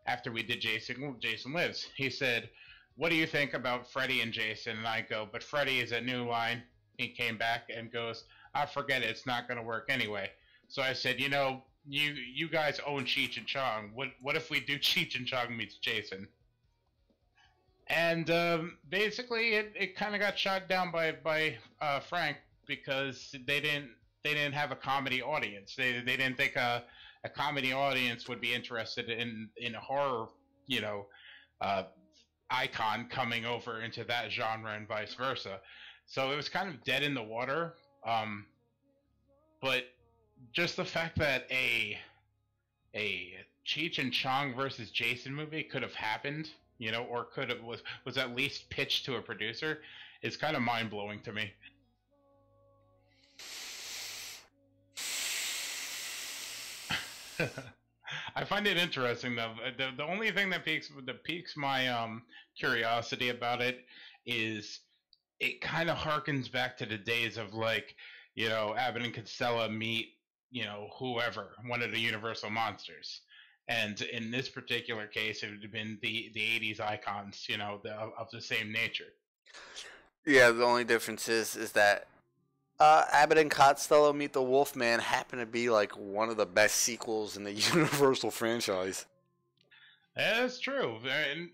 after we did Jason Lives. He said, "What do you think about Freddy and Jason?" And I go, "But Freddy is a new line. he came back and goes, "I forget it. It's not going to work anyway." So I said, you guys own Cheech and Chong. What if we do Cheech and Chong meets Jason? And basically, it kind of got shot down by Frank because they didn't have a comedy audience. They didn't think a comedy audience would be interested in a horror, icon coming over into that genre and vice versa. So it was kind of dead in the water. But just the fact that a Cheech and Chong versus Jason movie could have happened, or was at least pitched to a producer, is kind of mind blowing to me. I find it interesting though. The only thing that piques my curiosity about it is it kind of harkens back to the days of Abbott and Costello meet whoever, one of the Universal monsters. And in this particular case, it would have been the 80s icons, of the same nature. Yeah, the only difference is that Abbott and Costello Meet the Wolfman happen to be one of the best sequels in the Universal franchise. Yeah, that's true.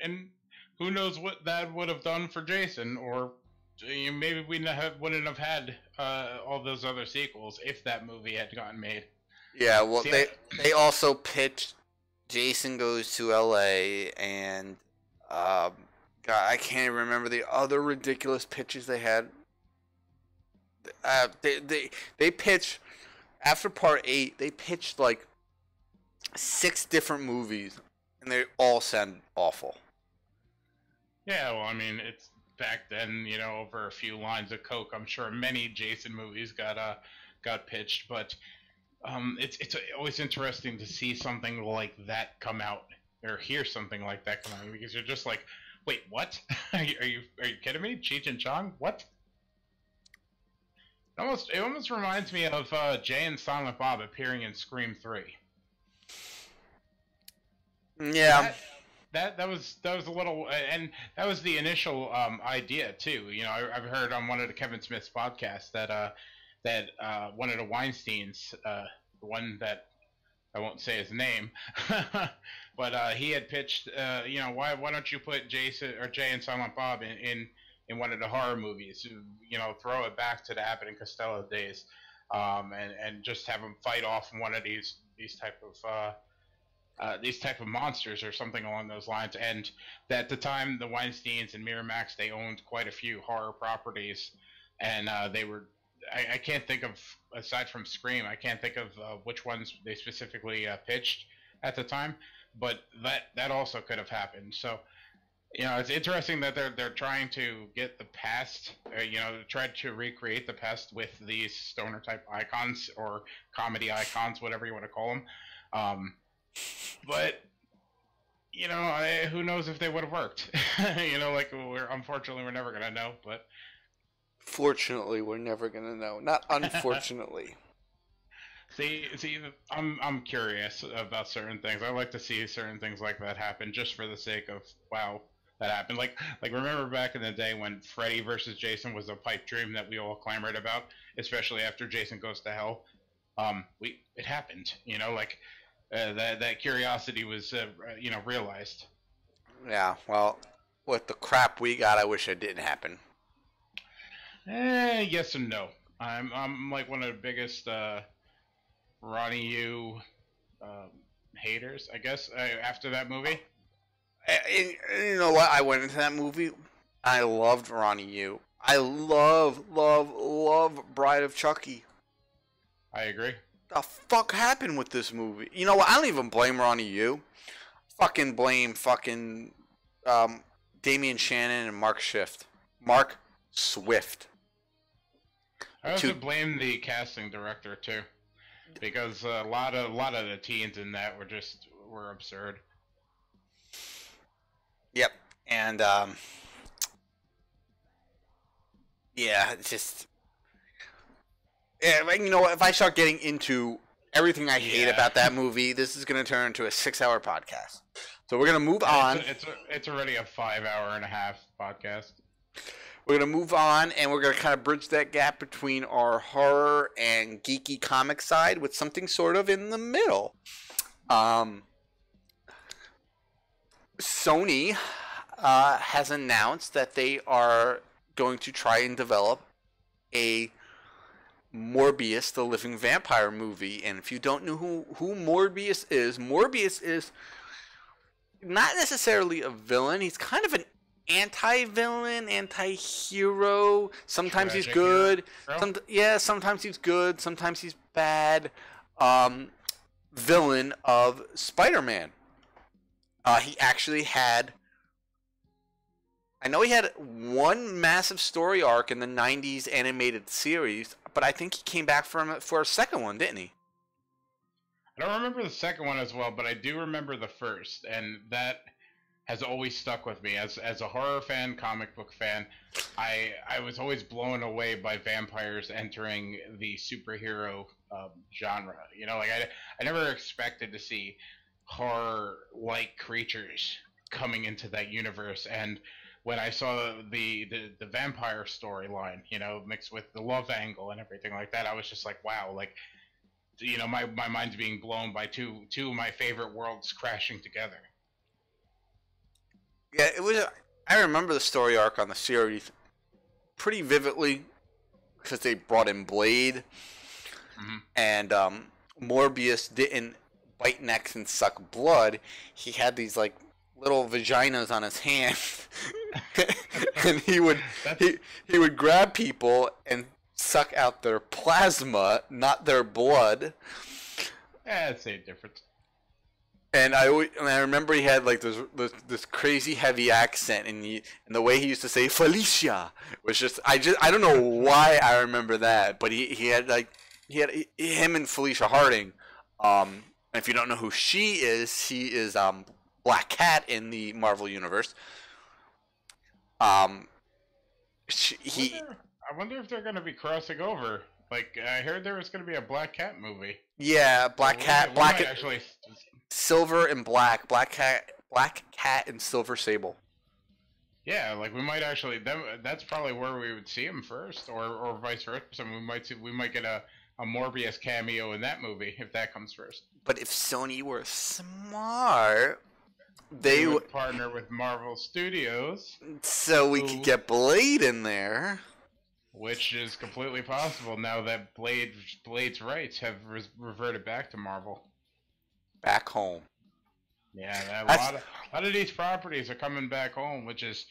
And who knows what that would have done for Jason, or maybe we wouldn't have had all those other sequels if that movie had gotten made. Yeah, well, they also pitched Jason Goes to L.A. and God, I can't remember the other ridiculous pitches they had. They pitched after Part 8. They pitched 6 different movies, and they all sounded awful. Yeah, well, I mean, it's back then, over a few lines of coke. I'm sure many Jason movies got pitched, but it's always interesting to see something like that come out, or hear something like that come out, because you're just like, wait, what? Are you kidding me? Cheech and Chong? What? It almost reminds me of Jay and Silent Bob appearing in Scream 3. Yeah. That was a little, and that was the initial idea too. I've heard on one of the Kevin Smith's podcasts that one of the Weinsteins, the one that I won't say his name, but he had pitched, why don't you put Jason or Jay and Silent Bob in one of the horror movies, throw it back to the Abbott and Costello days, and just have them fight off one of these type of monsters or something along those lines. And at the time, the Weinsteins and Miramax, they owned quite a few horror properties, and they were, I can't think of, aside from Scream, I can't think of which ones they specifically pitched at the time, but that also could have happened. So, it's interesting that they're trying to get the past, try to recreate the past with these stoner type icons or comedy icons, whatever you want to call them. But who knows if they would have worked? Unfortunately, we're never gonna know. But fortunately, we're never gonna know. Not unfortunately. See, I'm curious about certain things. I like to see certain things like that happen, just for the sake of, wow, that happened. Like remember back in the day when Freddy versus Jason was a pipe dream that we all clamored about, especially after Jason Goes to Hell. It happened. That curiosity was realized. Yeah, well, with the crap we got, I wish it didn't happen. Yes and no. I'm like one of the biggest Ronnie Yu haters, I guess, after that movie. You know what? I went into that movie. I loved Ronnie Yu. I love Bride of Chucky. I agree. The fuck happened with this movie? You know what? I don't even blame Ronnie Yu. Fucking blame Damian Shannon and Mark Swift. I also blame the casting director too, because a lot of the teens in that were absurd. Yep, and yeah, it's just. Yeah, if I start getting into everything I hate about that movie, this is going to turn into a 6-hour podcast. So we're going to move on. It's already a 5-hour and a half podcast. We're going to move on, and we're going to kind of bridge that gap between our horror and geeky comic side with something sort of in the middle. Sony has announced that they are going to try and develop a Morbius, the Living Vampire movie. And if you don't know who Morbius is not necessarily a villain. He's kind of an anti-villain, anti-hero. Sometimes he's good. Sometimes he's good. Sometimes he's bad. Villain of Spider-Man. He actually had... I know he had one massive story arc in the 90s animated series, but I think he came back for a second one, didn't he? I don't remember the second one as well, but I do remember the first, and that has always stuck with me. As a horror fan, comic book fan, I was always blown away by vampires entering the superhero genre. You know, like I never expected to see horror-like creatures coming into that universe, and when I saw the vampire storyline, you know, mixed with the love angle and everything like that, I was just like, wow, like, you know, my mind's being blown by two of my favorite worlds crashing together. Yeah, it was. I remember the story arc on the series pretty vividly because they brought in Blade, and Morbius didn't bite necks and suck blood. He had these like little vaginas on his hand, and he would grab people and suck out their plasma, not their blood. Yeah, it's a difference. And I remember he had like this crazy heavy accent, and the way he used to say Felicia was just I don't know why I remember that, but he had him and Felicia Harding. If you don't know who she is Black Cat in the Marvel universe. I wonder if they're going to be crossing over. Like, I heard there was going to be a Black Cat movie. Yeah, Black Cat, Silver and Black Cat and Silver Sable. Yeah, like we might actually. That's probably where we would see him first, or vice versa. We might get a Morbius cameo in that movie if that comes first. But if Sony were smart, they would partner with Marvel Studios, so we could get Blade in there. Which is completely possible now that Blade's rights have reverted back to Marvel. Back home. Yeah, a lot of these properties are coming back home, which is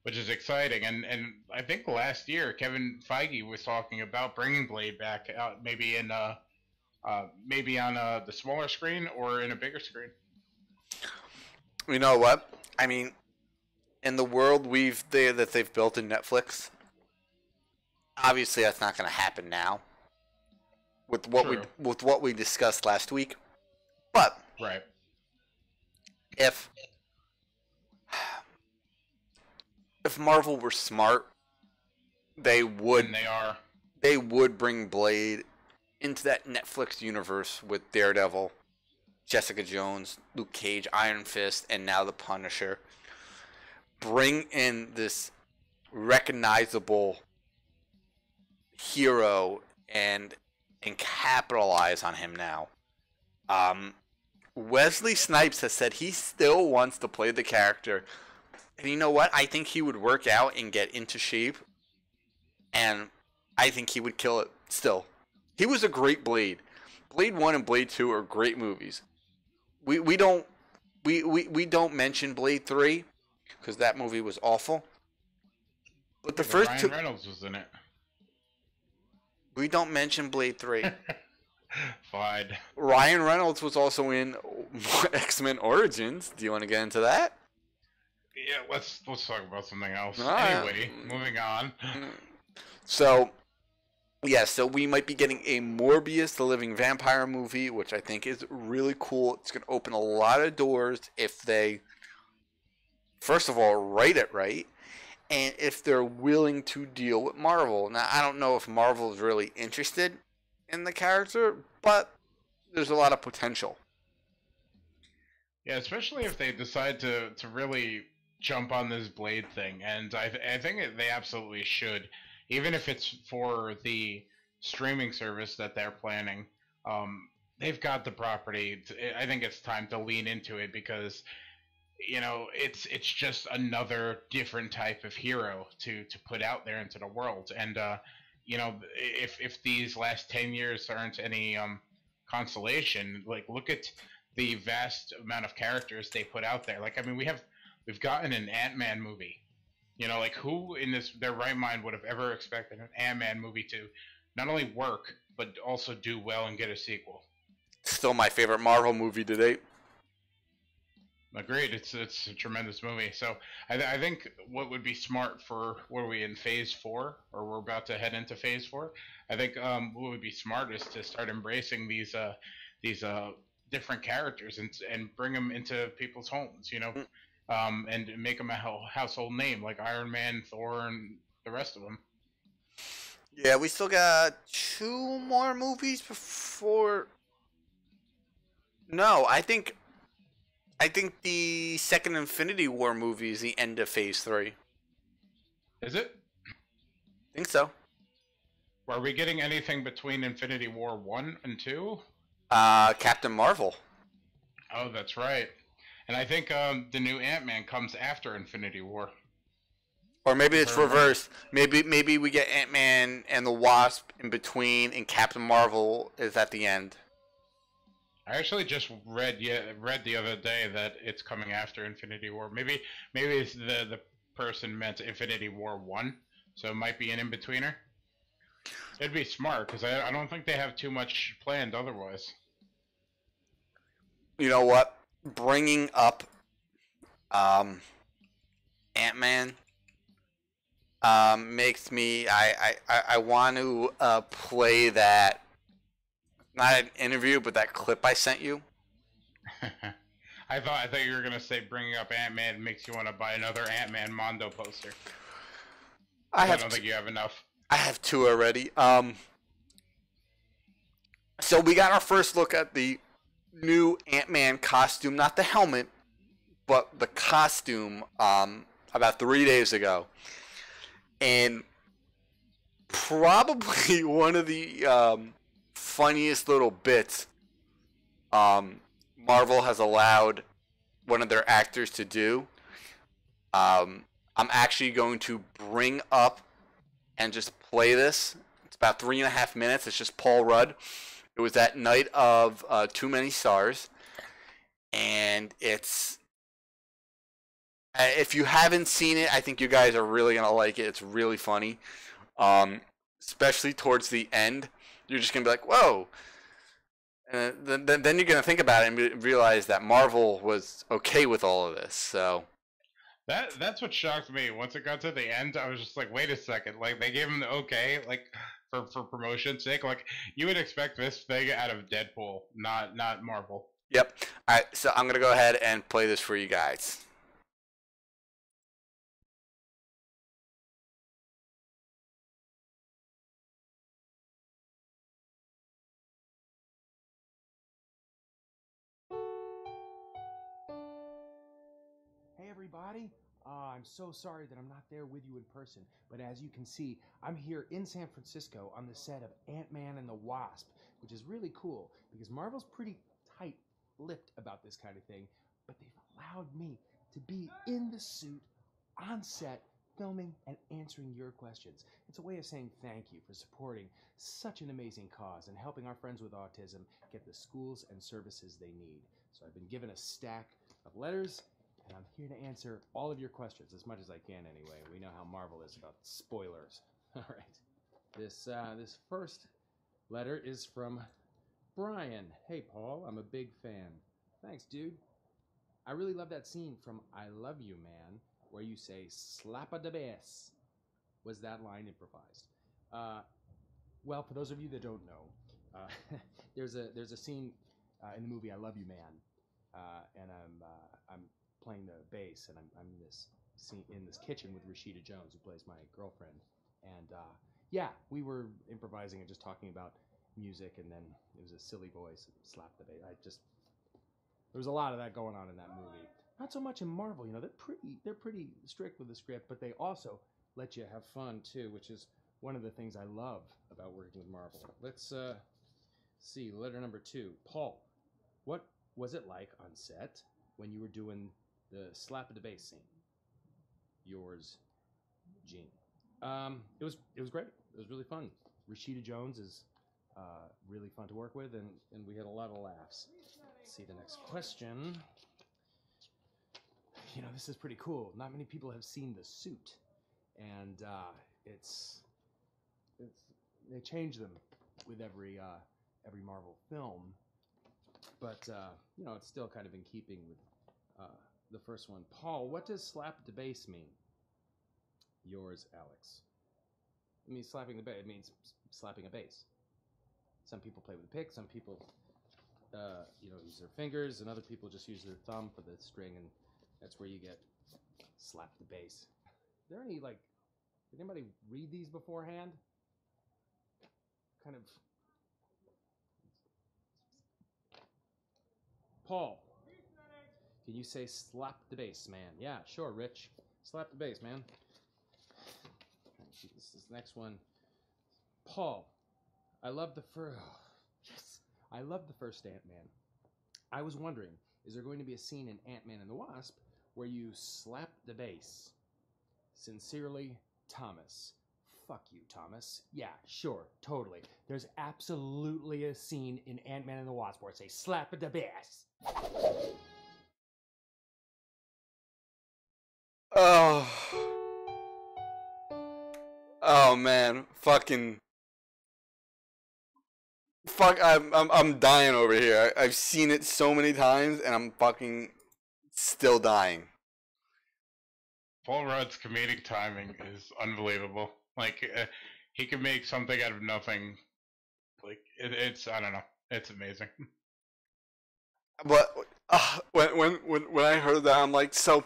exciting. And I think last year Kevin Feige was talking about bringing Blade back out, maybe on the smaller screen or in a bigger screen. You know what? I mean, in the world that they've built in Netflix, obviously that's not going to happen now. With what we discussed last week, but right. If Marvel were smart, they would bring Blade into that Netflix universe with Daredevil, Jessica Jones, Luke Cage, Iron Fist, and now the Punisher. Bring in this recognizable hero and capitalize on him now. Wesley Snipes has said he still wants to play the character. And you know what? I think he would work out and get into shape. And I think he would kill it still. He was a great Blade. Blade 1 and Blade 2 are great movies. We don't mention Blade 3 because that movie was awful. But the first Ryan two Reynolds was in it. We don't mention Blade 3. Fine. Ryan Reynolds was also in X-Men Origins. Do you want to get into that? Yeah, let's talk about something else. Right. Anyway, moving on. So we might be getting a Morbius, the Living Vampire movie, which I think is really cool. It's going to open a lot of doors if they, first of all, write it right, and if they're willing to deal with Marvel. Now, I don't know if Marvel is really interested in the character, but there's a lot of potential. Yeah, especially if they decide to really jump on this Blade thing, and I think they absolutely should, even if it's for the streaming service that they're planning. They've got the property. I think it's time to lean into it because it's just another different type of hero to put out there into the world. And if these last 10 years aren't any consolation, like look at the vast amount of characters they put out there. Like, I mean, we've gotten an Ant-Man movie. Like who in their right mind would have ever expected an Ant-Man movie to not only work but also do well and get a sequel? Still my favorite Marvel movie to date. Agreed. It's a tremendous movie. So I think what would be smart for, what are we in phase 4, or we're about to head into phase 4? I think what would be smart is to start embracing these different characters and bring them into people's homes. And make them a household name like Iron Man, Thor, and the rest of them. Yeah, we still got 2 more movies before. No, I think the second Infinity War movie is the end of Phase 3. Is it? I think so. Are we getting anything between Infinity War 1 and 2? Captain Marvel. Oh, that's right. And I think the new Ant-Man comes after Infinity War. Or maybe it's reversed. Maybe we get Ant-Man and the Wasp in between, and Captain Marvel is at the end. I actually just read the other day that it's coming after Infinity War. Maybe it's the person meant Infinity War 1, so it might be an in-betweener. It'd be smart, because I don't think they have too much planned otherwise. You know what? Bringing up Ant-Man makes me... I want to play that... Not an interview, but that clip I sent you. I thought you were gonna say bringing up Ant-Man makes you want to buy another Ant-Man Mondo poster. I don't think you have enough. I have 2 already. So we got our first look at the new Ant-Man costume, not the helmet, but the costume, about 3 days ago, and probably one of the funniest little bits Marvel has allowed one of their actors to do. I'm actually going to bring up and just play this. It's about 3.5 minutes. It's just Paul Rudd. It was that night of Too Many Stars, and it's... if you haven't seen it, I think you guys are really gonna like it. It's really funny, especially towards the end. You're just gonna be like, "Whoa!" And then you're gonna think about it and realize that Marvel was okay with all of this. So that's what shocked me. Once it got to the end, I was just like, "Wait a second! Like they gave him the okay, like for promotion's sake. Like you would expect this thing out of Deadpool, not Marvel." Yep. All right. So I'm gonna go ahead and play this for you guys. Hey everybody, I'm so sorry that I'm not there with you in person, but as you can see, I'm here in San Francisco on the set of Ant-Man and the Wasp, which is really cool because Marvel's pretty tight-lipped about this kind of thing, but they've allowed me to be in the suit, on set, filming and answering your questions. It's a way of saying thank you for supporting such an amazing cause and helping our friends with autism get the schools and services they need. So I've been given a stack of letters, and I'm here to answer all of your questions, as much as I can anyway. We know how Marvel is about spoilers. All right. This first letter is from Brian. Hey, Paul, I'm a big fan. Thanks, dude. I really love that scene from I Love You, Man, where you say, slappa da bass. Was that line improvised? Well, for those of you that don't know, there's a scene in the movie I Love You, Man, and I'm playing the bass, and I'm in this scene in this kitchen with Rashida Jones, who plays my girlfriend, and yeah, we were improvising and just talking about music, and then it was a silly voice, slap the bass. There was a lot of that going on in that movie. Not so much in Marvel. You know, they're pretty strict with the script, but they also let you have fun too, which is one of the things I love about working with Marvel. Let's see, letter number 2. Paul, what was it like on set when you were doing the slap of the bass scene? Yours, Gene. It was great. It was really fun. Rashida Jones is really fun to work with, and we had a lot of laughs. Let's see the next question. You know, this is pretty cool. Not many people have seen the suit, and they change them with every Marvel film, but you know, it's still kind of in keeping with the first one. Paul, what does slap the bass mean? Yours, Alex. It means slapping the bass. It means slapping a bass. Some people play with a pick. Some people, you know, use their fingers, and other people just use their thumb for the string, and that's where you get slap the bass. Are there any, like, did anybody read these beforehand? Kind of. Paul, can you say slap the bass, man? Yeah, sure, Rich. Slap the bass, man. This is the next one. Paul, I love the first. Yes, I love the first Ant-Man. I was wondering, is there going to be a scene in Ant-Man and the Wasp where you slap the bass? Sincerely, Thomas. Fuck you, Thomas. Yeah, sure, totally. There's absolutely a scene in Ant-Man and the Wasp where it's a slap at the bass. Oh. Oh man, fuck! I'm dying over here. I've seen it so many times, and I'm fucking still dying. Paul Rudd's comedic timing is unbelievable. Like, he can make something out of nothing. Like, it's I don't know, it's amazing. But when I heard that, I'm like, so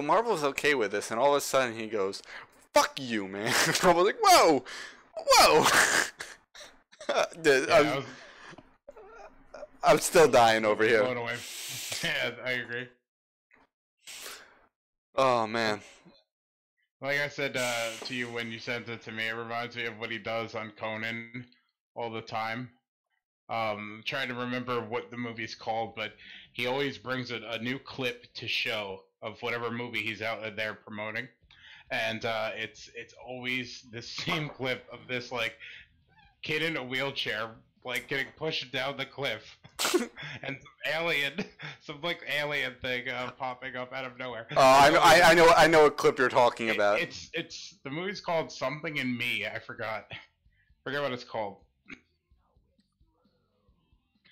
Marvel's okay with this, and all of a sudden he goes, "Fuck you, man!" I was like, "Whoa, whoa!" I'm still dying over here. Blown away. Yeah, I agree. Oh man. Like I said to you when you sent it to me, it reminds me of what he does on Conan all the time. Trying to remember what the movie's called, but he always brings a new clip to show of whatever movie he's out there promoting. And it's always the same clip of this, like, kid in a wheelchair, like, getting pushed down the cliff. And some alien thing popping up out of nowhere. Oh, I know what clip you're talking about. It's the movie's called Something in Me. I forgot what it's called.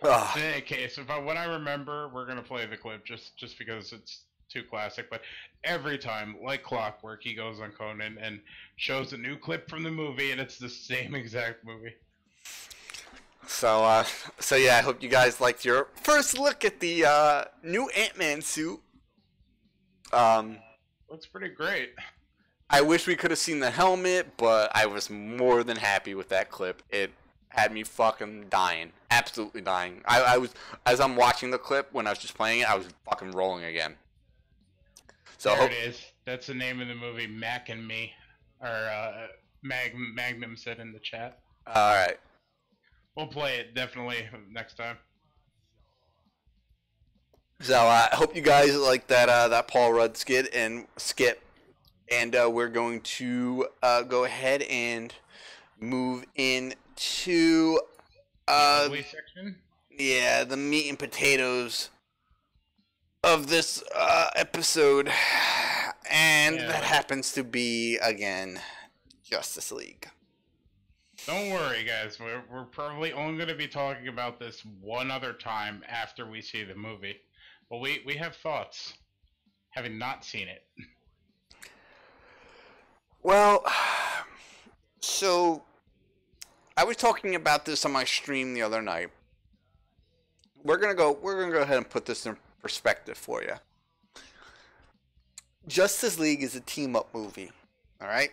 Ugh. In any case, when I remember, we're gonna play the clip just because it's too classic. But every time, like clockwork, he goes on Conan and shows a new clip from the movie, and it's the same exact movie. So yeah, I hope you guys liked your first look at the new Ant-Man suit. Looks pretty great. I wish we could have seen the helmet, but I was more than happy with that clip. It had me fucking dying, absolutely dying. I was, as I'm watching the clip when I was just playing it, I was fucking rolling again. So there it is. That's the name of the movie, Mac and Me, or Magnum said in the chat. All right. We'll play it definitely next time. So I hope you guys like that Paul Rudd skit, and we're going to go ahead and move into the section. Yeah, the meat and potatoes of this episode, and that happens to be again Justice League. Don't worry, guys. We're probably only going to be talking about this one other time after we see the movie. But we have thoughts, having not seen it. Well, so I was talking about this on my stream the other night. We're gonna go ahead and put this in perspective for you. Justice League is a team-up movie, all right?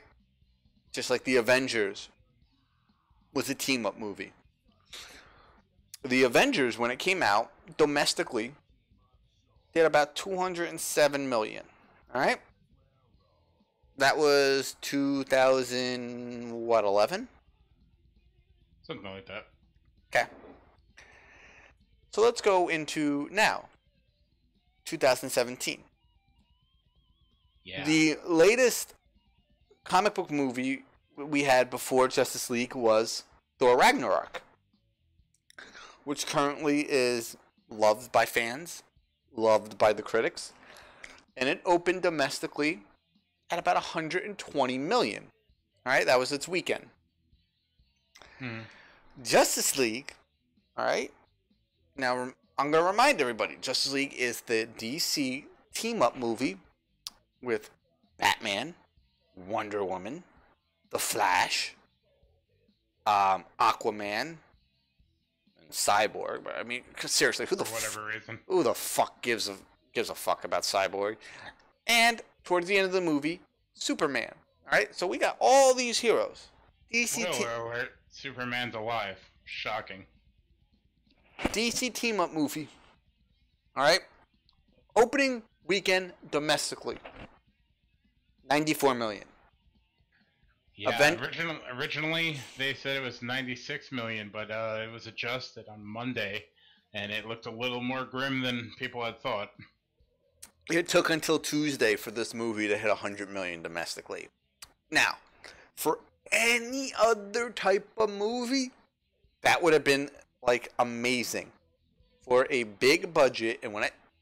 Just like the Avengers was a team-up movie. The Avengers, when it came out domestically, did about 207 million. All right. That was 2011? Something like that. Okay. So let's go into now, 2017. Yeah. The latest comic book movie we had before Justice League was Thor Ragnarok, which currently is loved by fans, loved by the critics, and it opened domestically at about 120 million. All right, that was its weekend. Justice League, all right. Now I'm going to remind everybody, Justice League is the DC team-up movie with Batman, Wonder Woman, The Flash, Aquaman, and Cyborg. But I mean, seriously, who the fuck gives a fuck about Cyborg? And towards the end of the movie, Superman. All right, so we got all these heroes. Wait. Superman's alive. Shocking. DC team-up movie. All right, opening weekend domestically, 94 million. Yeah, originally they said it was 96 million, but it was adjusted on Monday, and it looked a little more grim than people had thought. It took until Tuesday for this movie to hit 100 million domestically. Now, for any other type of movie, that would have been like amazing. For a big budget, and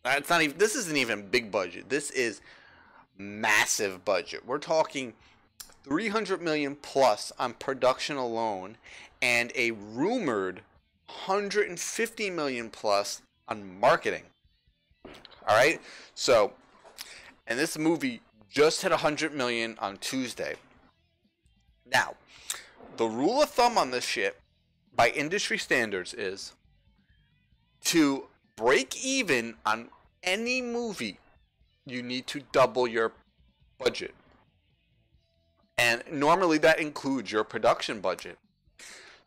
it's not even, this isn't even big budget. This is massive budget. We're talking 300 million plus on production alone, and a rumored 150 million plus on marketing. All right, so, and this movie just hit 100 million on Tuesday. Now, the rule of thumb on this shit, by industry standards, is to break even on any movie, you need to double your budget. And normally that includes your production budget.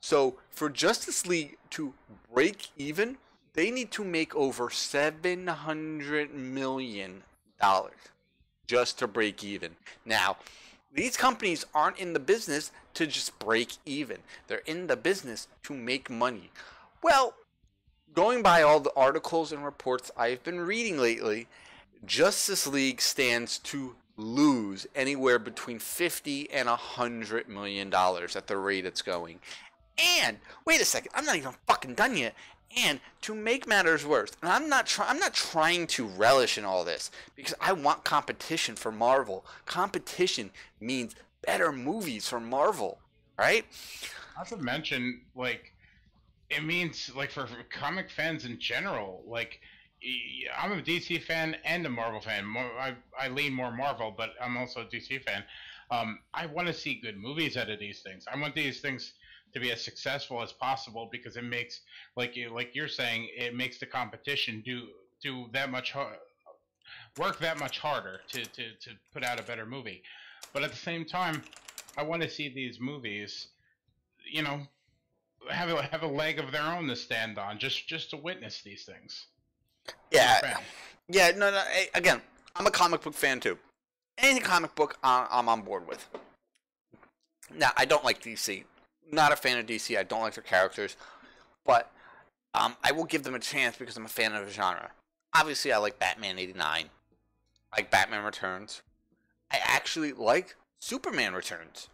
So for Justice League to break even, they need to make over $700 million just to break even. Now, these companies aren't in the business to just break even. They're in the business to make money. Well, going by all the articles and reports I've been reading lately, Justice League stands to lose anywhere between $50 and $100 million at the rate it's going. And wait a second, I'm not even fucking done yet. And to make matters worse, and I'm not trying to relish in all this, because I want competition for Marvel. Competition means better movies for Marvel, right? Not to mention, like, it means, like, for comic fans in general, like, I'm a DC fan and a Marvel fan. I lean more Marvel, but I'm also a DC fan. I want to see good movies out of these things. I want these things to be as successful as possible, because it makes, like you're saying, it makes the competition do that much work that much harder to put out a better movie. But at the same time, I want to see these movies, you know, have a leg of their own to stand on, just to witness these things. Yeah, no. Again, I'm a comic book fan too. Any comic book I'm on board with. Now, I don't like DC. Not a fan of DC. I don't like their characters, but I will give them a chance because I'm a fan of the genre. Obviously, I like Batman '89. I like Batman Returns. I actually like Superman Returns.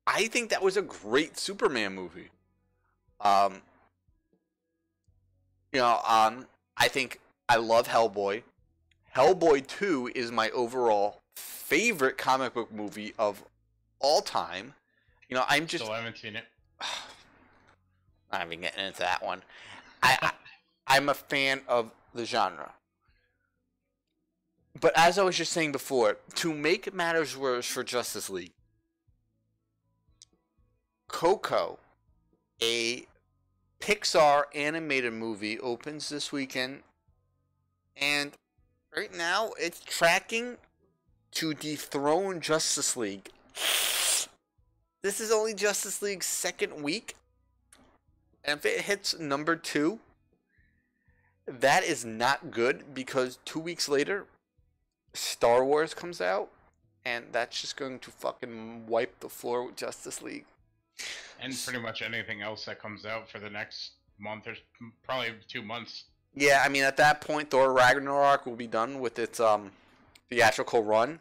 I think that was a great Superman movie. I think I love Hellboy. Hellboy 2 is my overall favorite comic book movie of all time. You know, Still haven't seen it. I'm not even getting into that one. I'm a fan of the genre. But as I was just saying before, to make matters worse for Justice League, Coco, a Pixar animated movie, opens this weekend, and right now it's tracking to dethrone Justice League. This is only Justice League's second week, and if it hits number 2, that is not good because 2 weeks later, Star Wars comes out, and that's just going to fucking wipe the floor with Justice League. And pretty much anything else that comes out for the next month or probably 2 months. Yeah, I mean, at that point, Thor Ragnarok will be done with its theatrical run,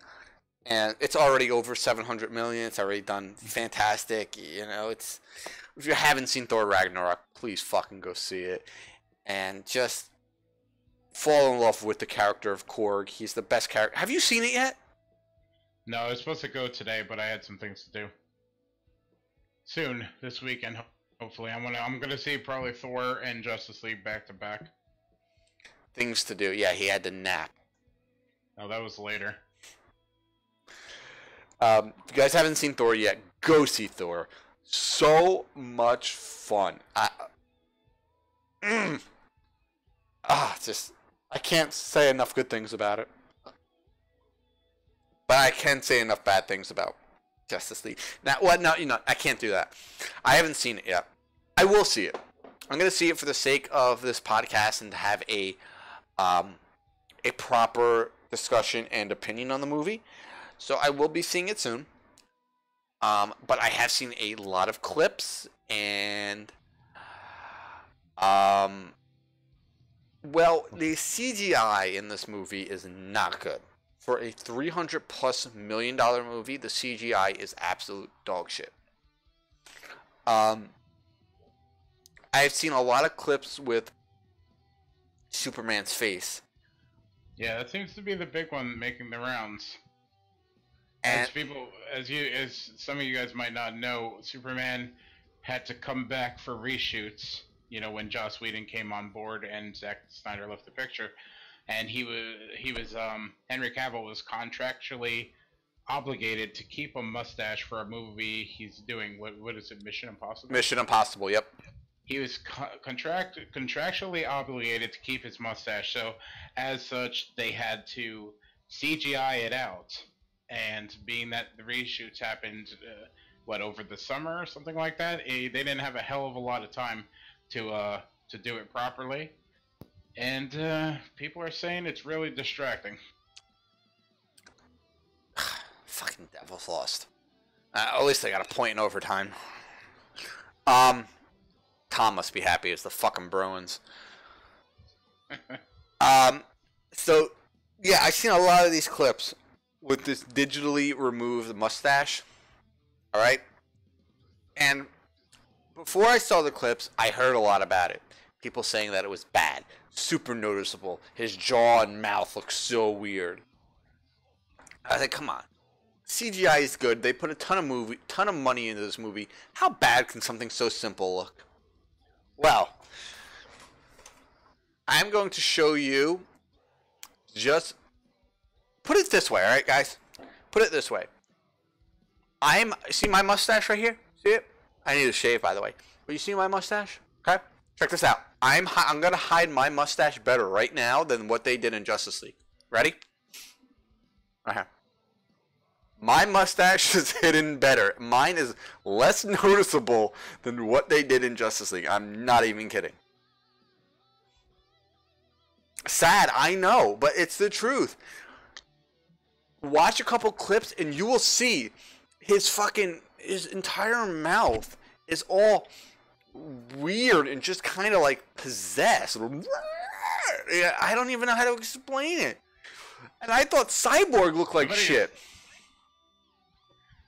and it's already over 700 million. It's already done fantastic. You know, it's, if you haven't seen Thor Ragnarok, please fucking go see it, and just fall in love with the character of Korg. He's the best character. Have you seen it yet? No, I was supposed to go today, but I had some things to do. Soon, this weekend, hopefully. I'm gonna see probably Thor and Justice League back to back. Things to do. Yeah, he had to nap. No, that was later. If you guys haven't seen Thor yet, go see Thor. So much fun. Just I can't say enough good things about it. But I can say enough bad things about Justice League. Now, what? No, I can't do that. I haven't seen it yet. I will see it. I'm gonna see it for the sake of this podcast and to have a proper discussion and opinion on the movie. So I will be seeing it soon. But I have seen a lot of clips and well, the CGI in this movie is not good. For a $300+ million movie, the CGI is absolute dog shit. I've seen a lot of clips with Superman's face. Yeah, that seems to be the big one making the rounds. And as some of you guys might not know, Superman had to come back for reshoots. You know, when Joss Whedon came on board and Zack Snyder left the picture, and Henry Cavill was contractually obligated to keep a mustache for a movie he's doing. What is it? Mission Impossible. Mission Impossible. Yep. He was contractually obligated to keep his mustache, so as such, they had to CGI it out. And being that the reshoots happened, over the summer or something like that, they didn't have a hell of a lot of time to do it properly. And people are saying it's really distracting. Fucking Devils lost. At least they got a point in overtime. Tom must be happy. It's the fucking Bruins. So, yeah, I've seen a lot of these clips with this digitally removed mustache. Alright? And before I saw the clips, I heard a lot about it. People saying that it was bad. Super noticeable. His jaw and mouth look so weird. I was like, come on. CGI is good. They put a ton of money into this movie. How bad can something so simple look? Well, I'm going to show you, just put it this way, alright guys? Put it this way. See my mustache right here? See it? I need to shave, by the way. But you see my mustache? Okay? Check this out. I'm going to hide my mustache better right now than what they did in Justice League. Ready? Okay. My mustache is hidden better. Mine is less noticeable than what they did in Justice League. I'm not even kidding. Sad, I know, but it's the truth. Watch a couple clips and you will see his entire mouth is all weird and just kind of like possessed. I don't even know how to explain it. And I thought Cyborg looked like shit.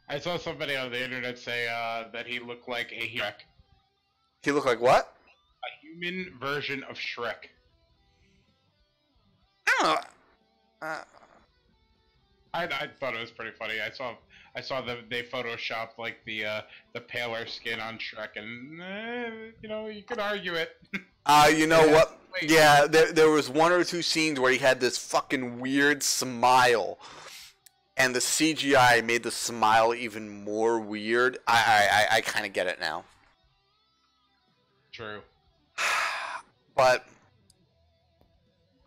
I saw somebody on the internet say that he looked like a Shrek. He looked like what? A human version of Shrek. I don't know. I thought it was pretty funny. I saw that they photoshopped like the paler skin on Shrek, and you could argue it. You know what? Yeah, there was one or two scenes where he had this fucking weird smile, and the CGI made the smile even more weird. I kind of get it now. True. But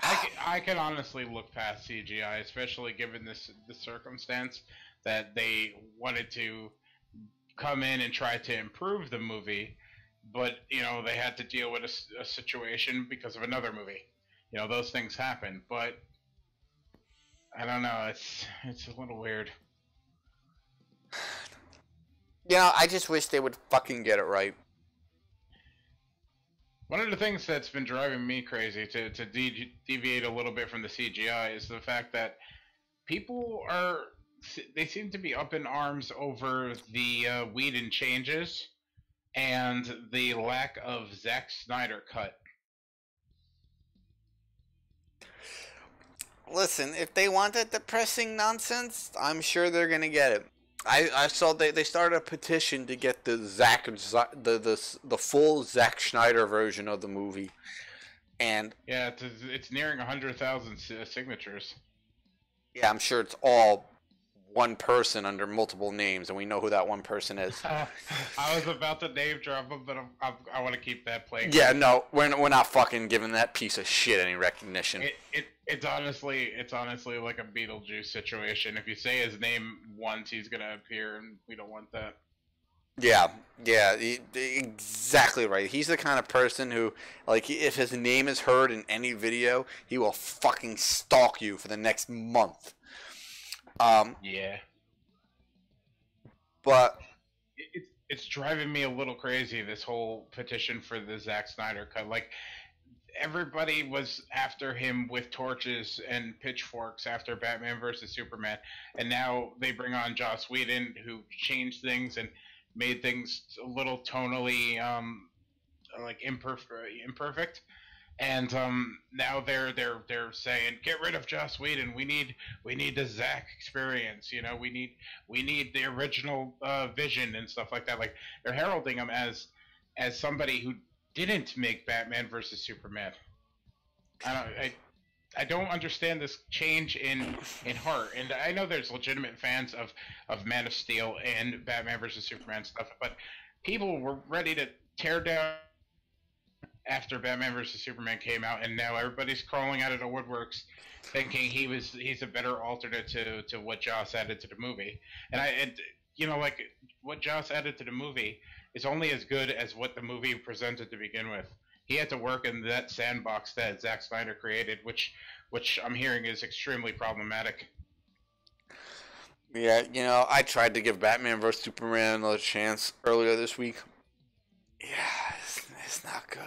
I can honestly look past CGI, especially given the circumstance that they wanted to come in and try to improve the movie, but they had to deal with a situation because of another movie. you know, those things happen. But I don't know. It's a little weird. Yeah, I just wish they would fucking get it right. One of the things that's been driving me crazy to deviate a little bit from the CGI is the fact that they seem to be up in arms over the Whedon changes and the lack of Zack Snyder cut. Listen, if they want that depressing nonsense, I'm sure they're gonna get it. I saw they started a petition to get the full Zack Snyder version of the movie, and yeah, it's nearing 100,000 signatures. Yeah, I'm sure it's all one person under multiple names, and we know who that one person is. I was about to name drop him, but I want to keep that playing. Yeah, no, we're not fucking giving that piece of shit any recognition. It's honestly like a Beetlejuice situation. If you say his name once, he's gonna appear, and we don't want that. Yeah, exactly right. He's the kind of person who, like, if his name is heard in any video, he will fucking stalk you for the next month. Yeah. But it's driving me a little crazy, this whole petition for the Zack Snyder cut. Like, everybody was after him with torches and pitchforks after Batman vs. Superman, and now they bring on Joss Whedon, who changed things and made things a little tonally like imperfect. And now they're saying, get rid of Joss Whedon. We need the Zack experience. You know, we need the original vision and stuff like that. Like, they're heralding him as somebody who didn't make Batman versus Superman. I don't understand this change in heart. And I know there's legitimate fans of Man of Steel and Batman versus Superman stuff, but people were ready to tear down after Batman vs. Superman came out, and now everybody's crawling out of the woodworks thinking he's a better alternate to what Joss added to the movie. And you know, like, what Joss added to the movie is only as good as what the movie presented to begin with. He had to work in that sandbox that Zack Snyder created, which I'm hearing is extremely problematic. yeah, you know, I tried to give Batman vs. Superman another chance earlier this week. Yeah, it's not good.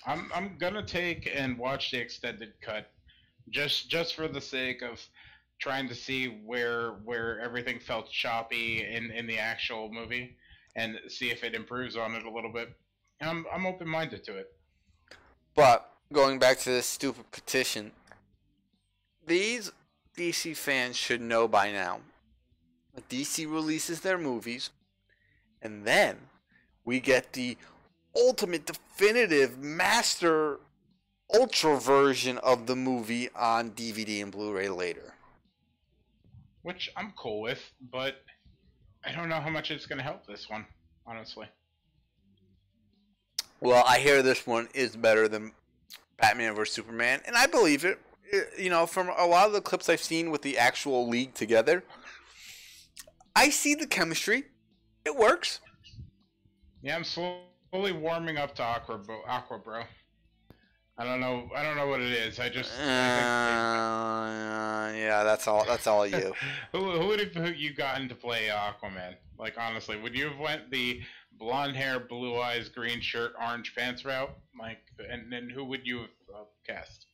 I'm gonna take and watch the extended cut, just for the sake of trying to see where everything felt choppy in the actual movie, and see if it improves on it a little bit. I'm open-minded to it. But going back to this stupid petition, these DC fans should know by now. DC releases their movies, and then we get the ultimate, definitive, master, ultra version of the movie on DVD and Blu-ray later. Which I'm cool with, but I don't know how much it's going to help this one, honestly. Well, I hear this one is better than Batman vs. Superman, and I believe it. You know, from a lot of the clips I've seen with the actual League together, I see the chemistry. It works. Yeah, I'm slowly warming up to Aqua, bro. I don't know what it is. I think yeah, that's all you. Who would have you gotten to play Aquaman? Like, honestly, would you have went the blonde hair, blue eyes, green shirt, orange pants route? Like, and then who would you have cast?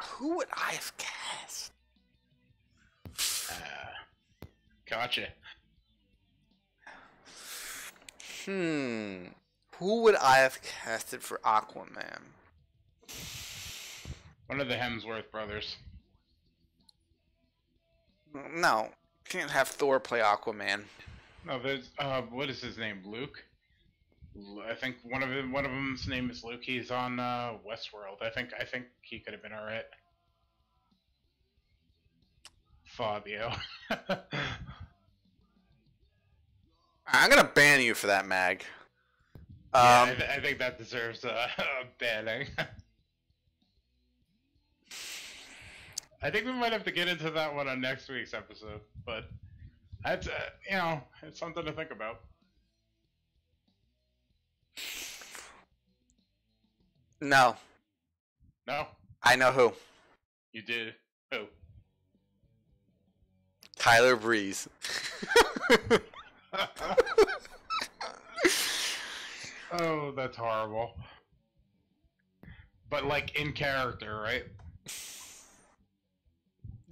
Who would I have cast? Gotcha. Who would I have casted for Aquaman? One of the Hemsworth brothers. No, can't have Thor play Aquaman. No, there's what is his name? Luke. I think one of them's name is Luke. He's on Westworld. I think he could have been alright. Fabio. I'm gonna ban you for that, Mag. Yeah, I think that deserves a banning. I think we might have to get into that one on next week's episode, but that's you know, it's something to think about. No, No, I know who. you did. Who? Tyler Breeze. Oh, that's horrible. But like in character, right?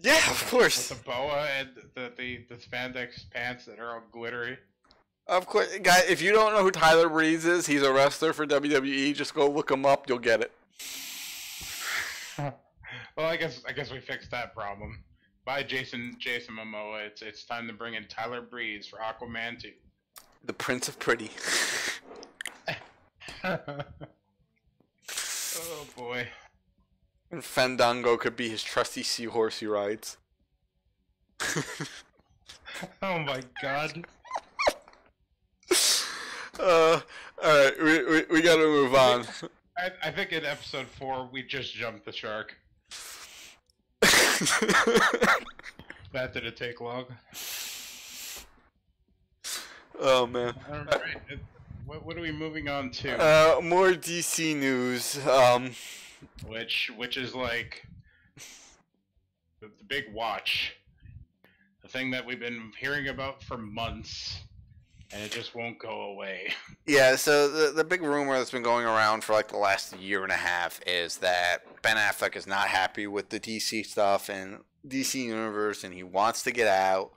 Yeah, of course. With the boa and the spandex pants that are all glittery. Of course, guys. If you don't know who Tyler Breeze is, he's a wrestler for WWE. Just go look him up. You'll get it. Well, I guess we fixed that problem. Bye, Jason Momoa. It's time to bring in Tyler Breeze for Aquaman 2. The Prince of Pretty. Oh boy. And Fandango could be his trusty seahorse he rides. Oh my god. Alright, we gotta move on. I think in episode 4 we just jumped the shark. That didn't take long. Oh man. Alright, what are we moving on to? More DC news. Which is like the big watch. The thing that we've been hearing about for months, and it just won't go away. Yeah, so the big rumor that's been going around for like the last year and a half is that Ben Affleck is not happy with the DC stuff and DC Universe, and he wants to get out.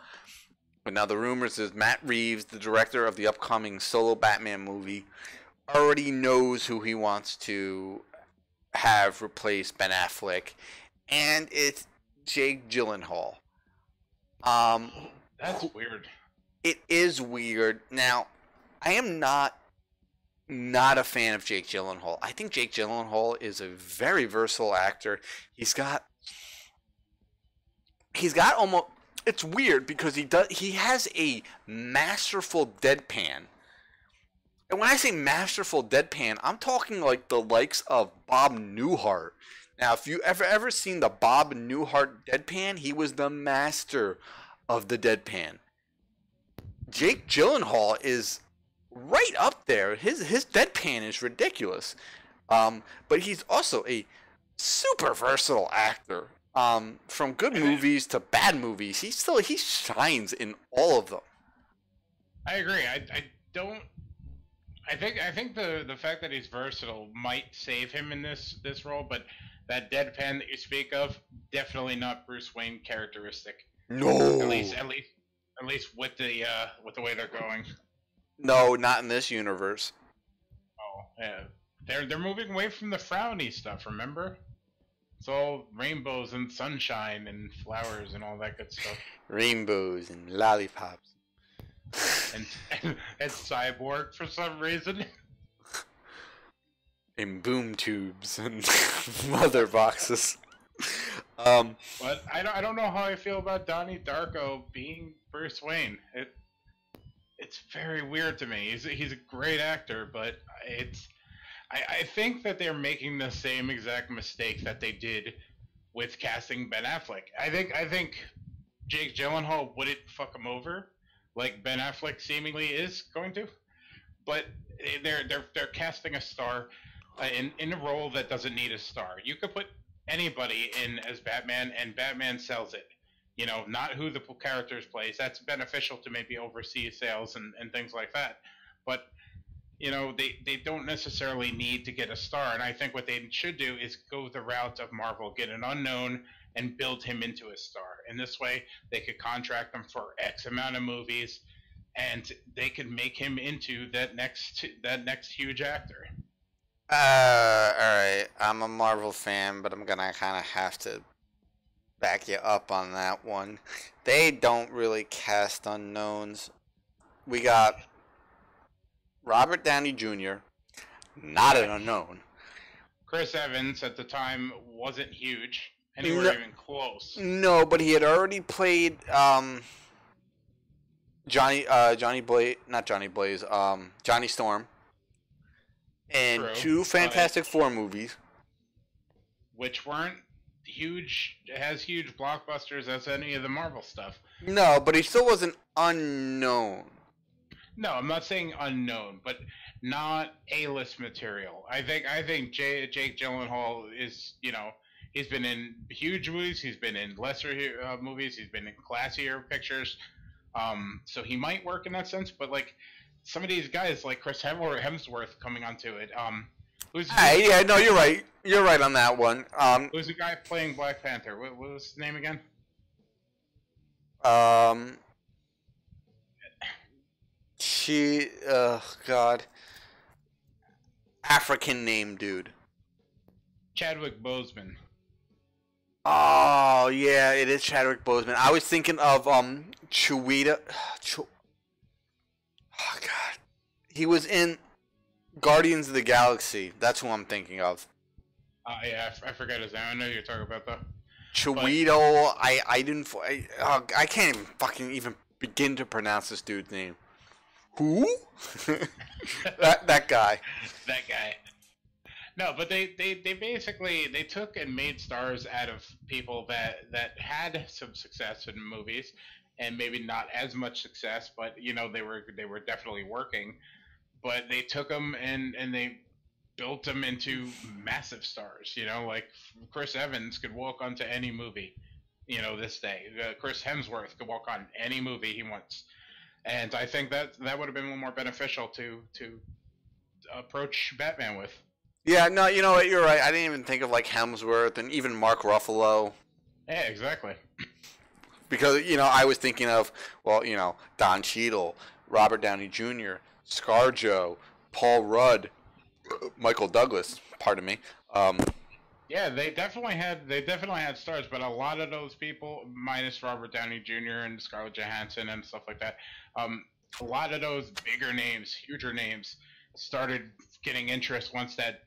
But now the rumors is Matt Reeves, the director of the upcoming solo Batman movie, already knows who he wants to have replace Ben Affleck, and it's Jake Gyllenhaal. That's weird. It is weird. Now, I am not a fan of Jake Gyllenhaal. I think Jake Gyllenhaal is a very versatile actor. He's got almost, it's weird because he has a masterful deadpan. And when I say masterful deadpan, I'm talking like the likes of Bob Newhart. Now, if you ever seen the Bob Newhart deadpan, he was the master of the deadpan. Jake Gyllenhaal is right up there. His deadpan is ridiculous. But he's also a super versatile actor. From good movies to bad movies, he shines in all of them. I agree. I think the fact that he's versatile might save him in this role, but that deadpan that you speak of, definitely not Bruce Wayne characteristic. No. At least with the way they're going. No, not in this universe. Oh, yeah. They're moving away from the frowny stuff, remember? It's all rainbows and sunshine and flowers and all that good stuff. Rainbows and lollipops. And Cyborg for some reason. And boom tubes and mother boxes. But I don't know how I feel about Donnie Darko being Bruce Wayne. It's very weird to me. He's a great actor, but I think that they're making the same exact mistake that they did with casting Ben Affleck. I think Jake Gyllenhaal wouldn't fuck him over like Ben Affleck seemingly is going to, but they're casting a star in a role that doesn't need a star. You could put anybody in as Batman, and Batman sells it. You know, not who the characters plays. That's beneficial to maybe overseas sales and things like that. But you know, they don't necessarily need to get a star, and I think what they should do is go the route of Marvel, get an unknown and build him into a star. In this way, they could contract him for X amount of movies, and they could make him into that next huge actor. Alright, I'm a Marvel fan, but I'm gonna kind of have to back you up on that one. They don't really cast unknowns. We got Robert Downey Jr., not an unknown. Chris Evans at the time wasn't huge, anywhere even close. No, but he had already played Johnny Storm in True, 2 Fantastic Four movies, which weren't huge, as huge blockbusters as any of the Marvel stuff. No, but he still wasn't unknown. No, I'm not saying unknown, but not A-list material. I think Jake Gyllenhaal is, he's been in huge movies, he's been in lesser movies, he's been in classier pictures. So he might work in that sense, but like some of these guys, like Chris Hemsworth coming onto it. Yeah, no, you're right. You're right on that one. Who's the guy playing Black Panther? What was his name again? God, African name dude. Chadwick Boseman. Oh yeah, it is Chadwick Boseman. I was thinking of Chiwetel. Oh God, he was in Guardians of the Galaxy. That's who I'm thinking of. Yeah, I forget his name. I know you're talking about though. Chiwetel. I can't even fucking begin to pronounce this dude's name. Who? that guy. That guy. No, but they basically they took and made stars out of people that had some success in movies and maybe not as much success, but they were definitely working. But they took them and they built them into massive stars. Like Chris Evans could walk onto any movie. This day, Chris Hemsworth could walk on any movie he wants. And I think that would have been a little more beneficial to approach Batman with. Yeah, no, you know what? You're right. I didn't even think of like Hemsworth and even Mark Ruffalo. Yeah, exactly. Because I was thinking of Don Cheadle, Robert Downey Jr., ScarJo, Paul Rudd, Michael Douglas. Pardon me. Yeah, they definitely had stars, but a lot of those people, minus Robert Downey Jr. and Scarlett Johansson and stuff like that, a lot of those bigger names, huger names, started getting interest once that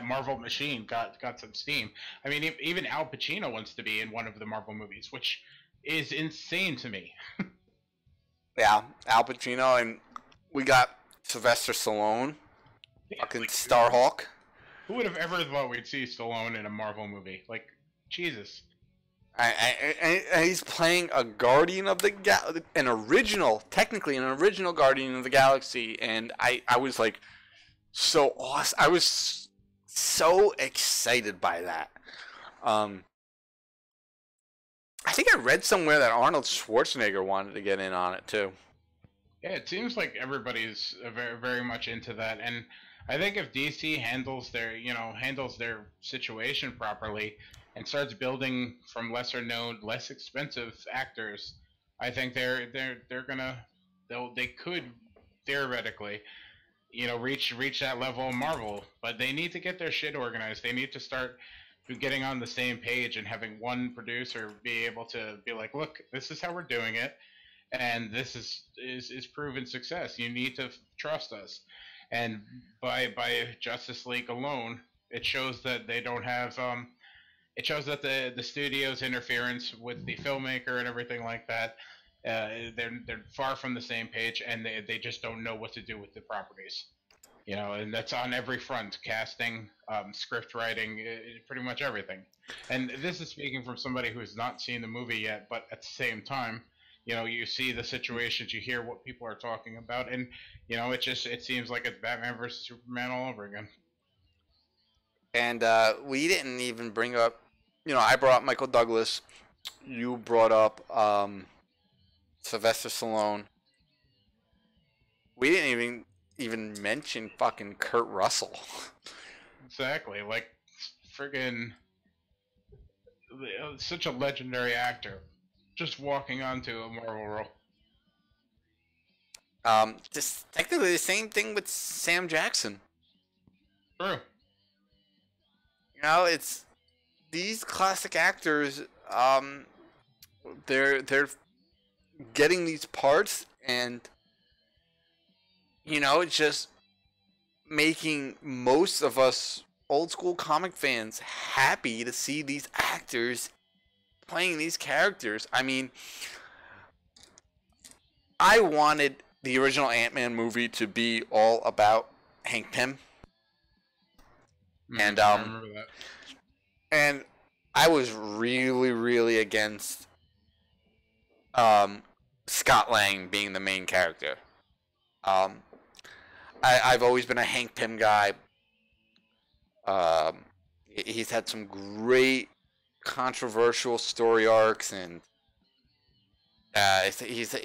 Marvel machine got some steam. I mean, even Al Pacino wants to be in one of the Marvel movies, which is insane to me. Yeah, Al Pacino, and we got Sylvester Stallone, fucking Starhawk. Who would have ever thought we'd see Stallone in a Marvel movie? Like, Jesus. And he's playing a Guardian of the technically an original Guardian of the Galaxy, and I was like so awesome. I was so excited by that. I think I read somewhere that Arnold Schwarzenegger wanted to get in on it too. Yeah, it seems like everybody's very, very much into that, and I think if DC handles their situation properly and starts building from lesser known, less expensive actors, I think they could theoretically, reach that level of Marvel. But they need to get their shit organized. They need to start getting on the same page and having one producer be able to be like, look, this is how we're doing it, and this is proven success. You need to trust us. And by Justice League alone, it shows that they don't have. It shows that the studio's interference with the filmmaker and everything like that, they're far from the same page, and they just don't know what to do with the properties. And that's on every front: casting, script writing, pretty much everything. And this is speaking from somebody who has not seen the movie yet, but at the same time, you see the situations, you hear what people are talking about, and it seems like it's Batman versus Superman all over again. And we didn't even bring up, I brought up Michael Douglas, you brought up Sylvester Stallone. We didn't even mention fucking Kurt Russell. Exactly, like friggin' such a legendary actor. Just walking onto a Marvel role. Just technically the same thing with Sam Jackson. True. It's these classic actors. They're getting these parts, and it's just making most of us old school comic fans happy to see these actors playing these characters. I mean, I wanted the original Ant-Man movie to be all about Hank Pym. And I remember that. And I was really, really against Scott Lang being the main character. I've always been a Hank Pym guy. He's had some great controversial story arcs, and he's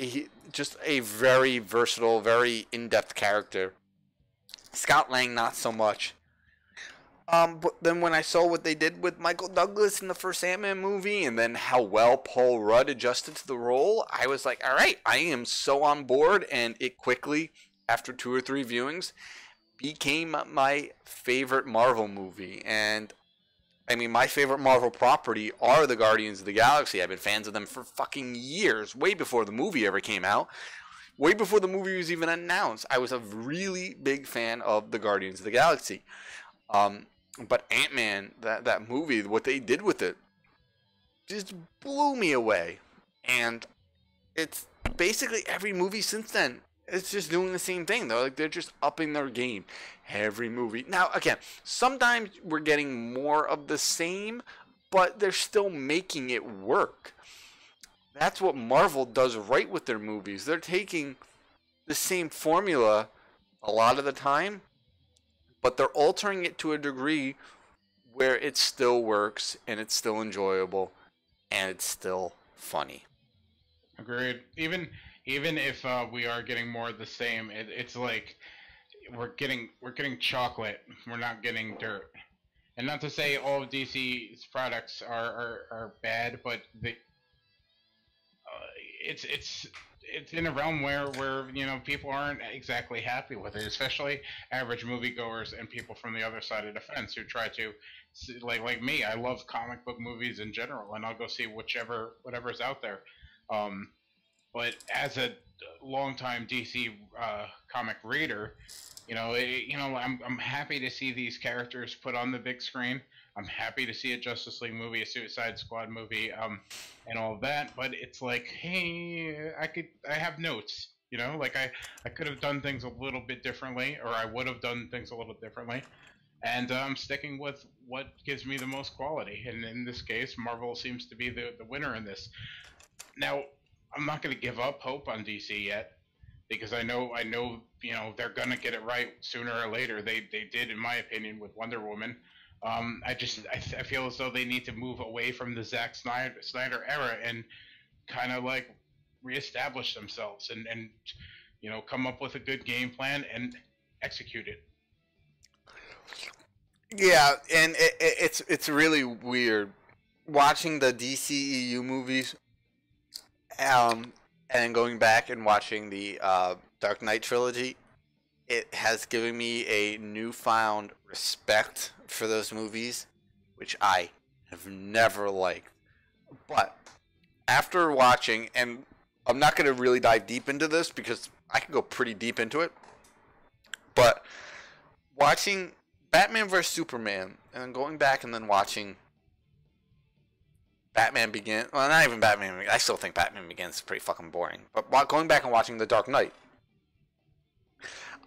just a very versatile, very in-depth character. Scott Lang, not so much. But then when I saw what they did with Michael Douglas in the first Ant-Man movie, and then how well Paul Rudd adjusted to the role, I was like, all right, I am so on board. And it quickly, after 2 or 3 viewings, became my favorite Marvel movie. And I mean, my favorite Marvel property are the Guardians of the Galaxy. I've been fans of them for fucking years, way before the movie ever came out. Way before the movie was even announced, I was a really big fan of the Guardians of the Galaxy. But Ant-Man, that movie, what they did with it, just blew me away. And it's basically every movie since then. It's just doing the same thing, though. Like, they're just upping their game every movie. Now, again, sometimes we're getting more of the same, but they're still making it work. That's what Marvel does right with their movies. They're taking the same formula a lot of the time, but they're altering it to a degree where it still works, and it's still enjoyable, and it's still funny. Agreed. Even if we are getting more of the same, it's like we're getting chocolate. We're not getting dirt. And not to say all of DC's products are bad, but it's in a realm where people aren't exactly happy with it, especially average moviegoers and people from the other side of the fence who try to, like me. I love comic book movies in general, and I'll go see whatever's out there. But as a longtime DC comic reader, I'm happy to see these characters put on the big screen. I'm happy to see a Justice League movie, a Suicide Squad movie, and all of that. But it's like, hey, I have notes. Like I could have done things a little bit differently, or I would have done things a little differently. And I'm sticking with what gives me the most quality. And in this case, Marvel seems to be the winner in this. Now, I'm not going to give up hope on DC yet, because I know they're going to get it right sooner or later. They did, in my opinion, with Wonder Woman. I feel as though they need to move away from the Zack Snyder era and kind of like reestablish themselves and come up with a good game plan and execute it. Yeah, and it's really weird watching the DCEU movies, and then going back and watching the Dark Knight trilogy. It has given me a newfound respect for those movies, which I have never liked. But after watching, and I'm not going to really dive deep into this because I can go pretty deep into it, but watching Batman vs. Superman, and then going back and then watching Batman Begins, well, not even Batman Begins, I still think Batman Begins is pretty fucking boring, but going back and watching The Dark Knight,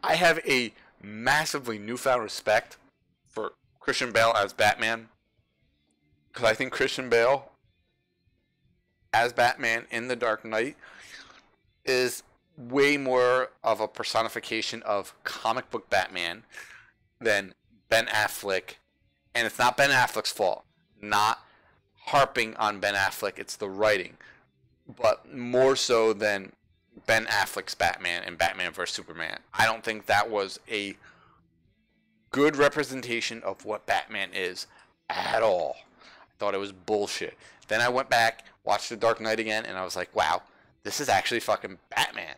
I have a massively newfound respect for Christian Bale as Batman, because I think Christian Bale as Batman in The Dark Knight is way more of a personification of comic book Batman than Ben Affleck. And it's not Ben Affleck's fault. Not harping on Ben Affleck, it's the writing. But more so than Ben Affleck's Batman and Batman vs. Superman. I don't think that was a good representation of what Batman is at all. I thought it was bullshit. Then I went back, watched The Dark Knight again, and I was like, wow, this is actually fucking Batman.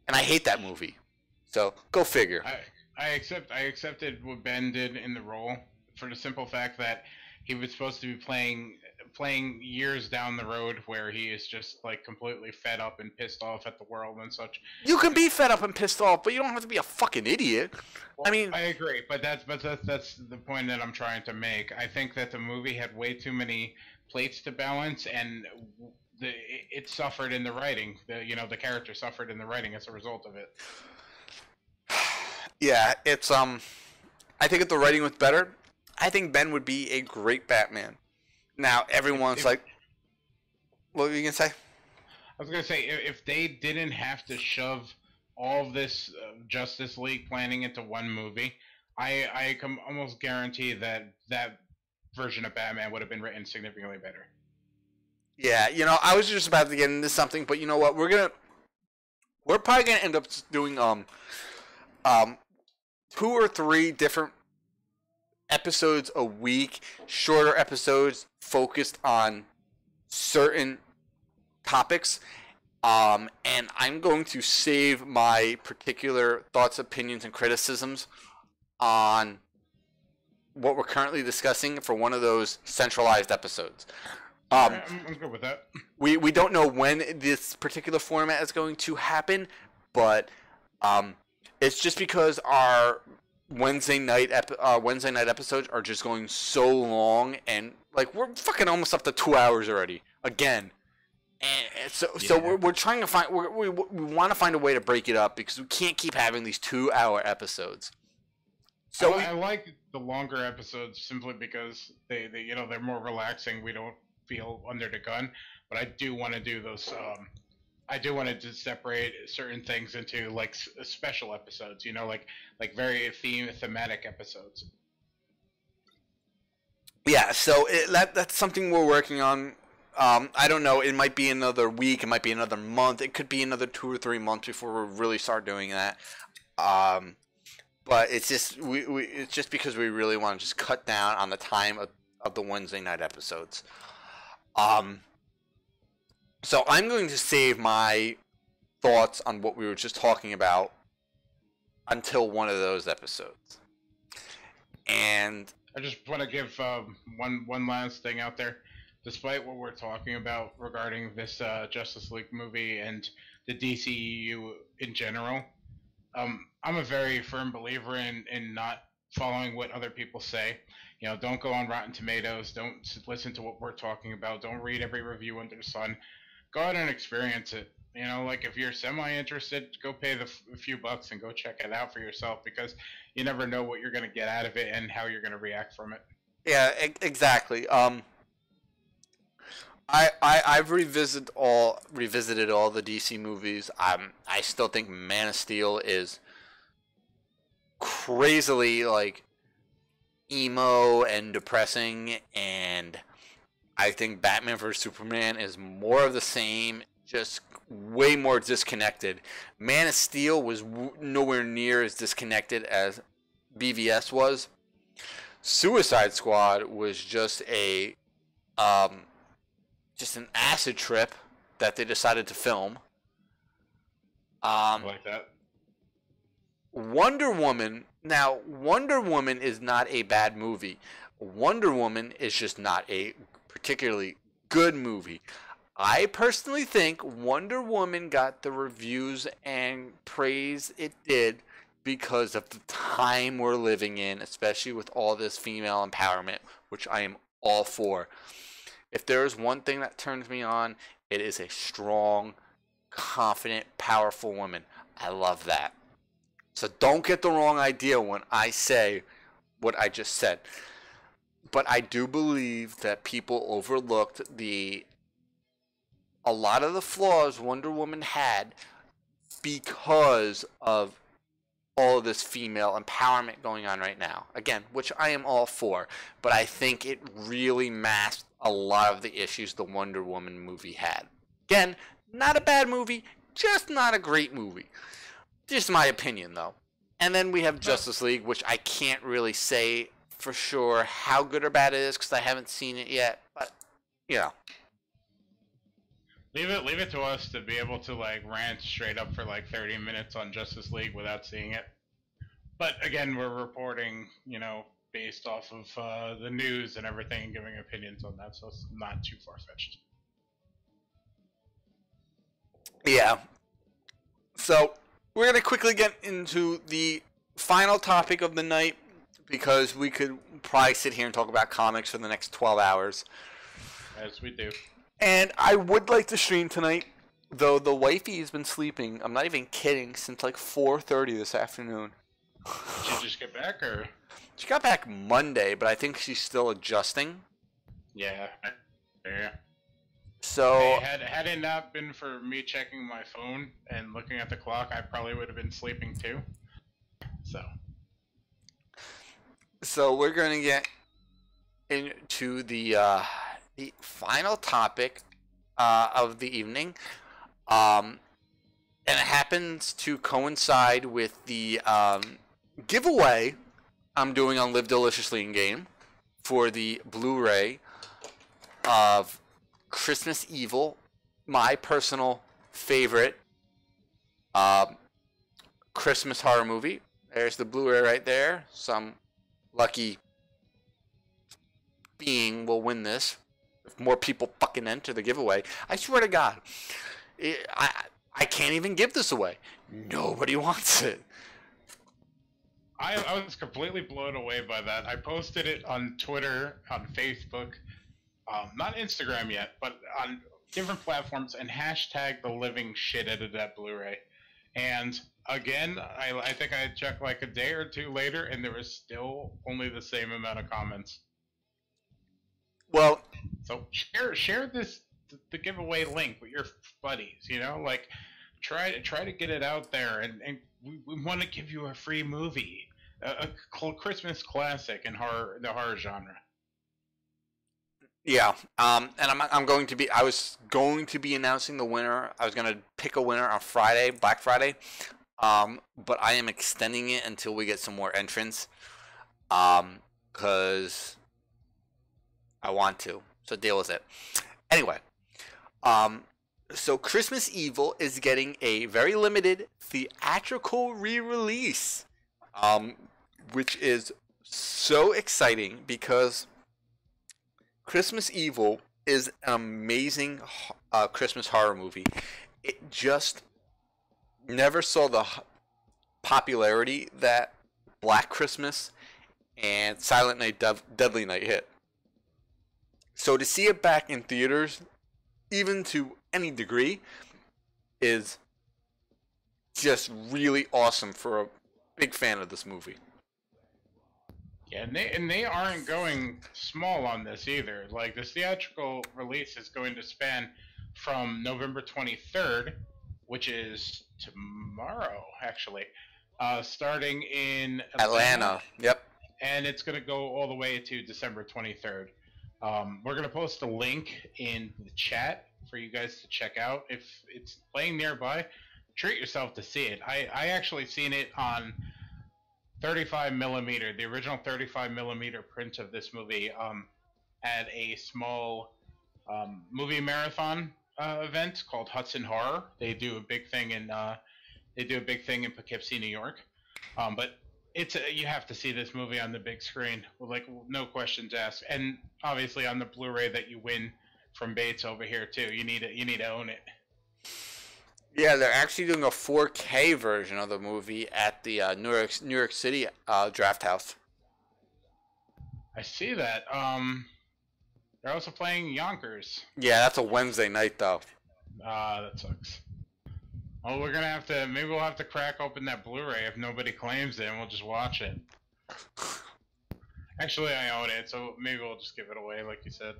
And I hate that movie. So, go figure. I accepted what Ben did in the role for the simple fact that he was supposed to be playing years down the road where he is just like completely fed up and pissed off at the world and such. You can be fed up and pissed off, but you don't have to be a fucking idiot. Well, I mean, I agree, but that's the point that I'm trying to make. I think that the movie had way too many plates to balance, and it suffered in the writing. The character suffered in the writing as a result of it. Yeah, it's I think if the writing was better, I think Ben would be a great Batman. Now everyone's like, what were you gonna say? I was gonna say if they didn't have to shove all of this Justice League planning into one movie, I can almost guarantee that that version of Batman would have been written significantly better. Yeah, you know, I was just about to get into something, but you know what? We're probably gonna end up doing 2 or 3 different episodes a week, shorter episodes focused on certain topics. And I'm going to save my particular thoughts, opinions, and criticisms on what we're currently discussing for one of those centralized episodes. I'm good with that. We don't know when this particular format is going to happen, but it's just because our Wednesday night episodes are just going so long, and like we're fucking almost up to 2 hours already again. And so we're trying to find we want to find a way to break it up because we can't keep having these 2-hour episodes. So I like the longer episodes simply because they they're more relaxing. We don't feel under the gun, but I do want to do those. I do want to separate certain things into like special episodes. You know, like very thematic episodes. Yeah, so that's something we're working on. I don't know. It might be another week. It might be another month. It could be another 2 or 3 months before we really start doing that. But it's just it's just because we really want to just cut down on the time of the Wednesday night episodes. So I'm going to save my thoughts on what we were just talking about until one of those episodes. And I just want to give one last thing out there. Despite what we're talking about regarding this Justice League movie and the DCEU in general, I'm a very firm believer in not following what other people say. You know, don't go on Rotten Tomatoes. Don't listen to what we're talking about. Don't read every review under the sun. Go out and experience it. You know, like if you're semi-interested, go pay a few bucks and go check it out for yourself because you never know what you're going to get out of it and how you're going to react from it. yeah, exactly. I've revisited all the DC movies. I still think Man of Steel is crazily like emo and depressing, and I think Batman vs Superman is more of the same, just way more disconnected. Man of Steel was nowhere near as disconnected as BVS was. Suicide Squad was just an acid trip that they decided to film. Like that. Wonder Woman. Now, Wonder Woman is not a bad movie. Wonder Woman is just not a particularly good movie. I personally think Wonder Woman got the reviews and praise it did because of the time we're living in, especially with all this female empowerment, which I am all for. If there is one thing that turns me on, it is a strong, confident, powerful woman. I love that. So don't get the wrong idea when I say what I just said. But I do believe that people overlooked a lot of the flaws Wonder Woman had because of all of this female empowerment going on right now. Again, which I am all for. But I think it really masked a lot of the issues the Wonder Woman movie had. Again, not a bad movie, just not a great movie. Just my opinion, though. And then we have Justice League, which I can't really say for sure how good or bad it is because I haven't seen it yet. But, you know. Leave it to us to be able to like rant straight up for like 30 minutes on Justice League without seeing it. But again, we're reporting, you know, based off of the news and everything and giving opinions on that, so it's not too far-fetched. Yeah. So, we're going to quickly get into the final topic of the night because we could probably sit here and talk about comics for the next 12 hours. As we do. And I would like to stream tonight, though the wifey has been sleeping, I'm not even kidding, since like 4:30 this afternoon. Did you just get back, or? She got back Monday, but I think she's still adjusting. Yeah. So Hey, had it not been for me checking my phone and looking at the clock, I probably would have been sleeping too. so we're gonna get into the final topic of the evening, and it happens to coincide with the giveaway I'm doing on Live Deliciously in Game for the Blu-ray of Christmas Evil, my personal favorite Christmas horror movie. There's the Blu-ray right there. Some lucky being will win this if more people fucking enter the giveaway. I swear to God, I can't even give this away. Nobody wants it. I was completely blown away by that. I posted it on Twitter, on Facebook, not Instagram yet, but on different platforms, and hashtag the living shit out of that Blu-ray. And again, I think I checked like a day or two later, and there was still only the same amount of comments. Well, so share the giveaway link with your buddies. You know, like try to get it out there, and we want to give you a free movie, a Christmas classic in the horror genre. Yeah, and I was going to be announcing the winner. I was going to pick a winner on Friday, Black Friday, but I am extending it until we get some more entrants, because I want to. So deal with it. Anyway, so Christmas Evil is getting a very limited theatrical re-release, which is so exciting because Christmas Evil is an amazing Christmas horror movie. It just never saw the popularity that Black Christmas and Silent Night, Deadly Night hit. So to see it back in theaters, even to any degree, is just really awesome for a big fan of this movie. Yeah, and they aren't going small on this either. Like, this theatrical release is going to span from November 23rd, which is tomorrow, actually, starting in Atlanta. Yep. And it's going to go all the way to December 23rd. We're going to post a link in the chat for you guys to check out. If it's playing nearby, treat yourself to see it. I actually seen it on 35mm, the original 35mm print of this movie, at a small movie marathon event called Hudson Horror. They do a big thing in Poughkeepsie, New York. But you have to see this movie on the big screen, like, no questions asked. And obviously on the Blu-ray that you win from Bates over here too. You need to own it. Yeah, they're actually doing a 4K version of the movie at the New York City Draft House. I see that. They're also playing Yonkers. Yeah, that's a Wednesday night though. That sucks. Well, maybe we'll have to crack open that Blu-ray if nobody claims it, and we'll just watch it. Actually, I own it, so maybe we'll just give it away, like you said.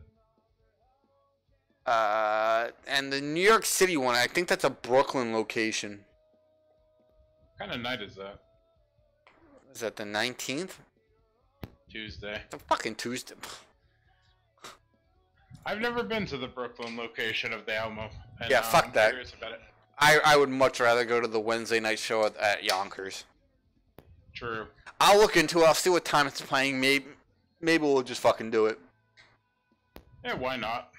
And the New York City one, I think that's a Brooklyn location. What kind of night is that? Is that the 19th? Tuesday. The fucking Tuesday. I've never been to the Brooklyn location of the Alamo. And, yeah, fuck that. I'm curious about it. I would much rather go to the Wednesday night show at Yonkers. True. I'll look into it. I'll see what time it's playing. Maybe we'll just fucking do it. Yeah, why not?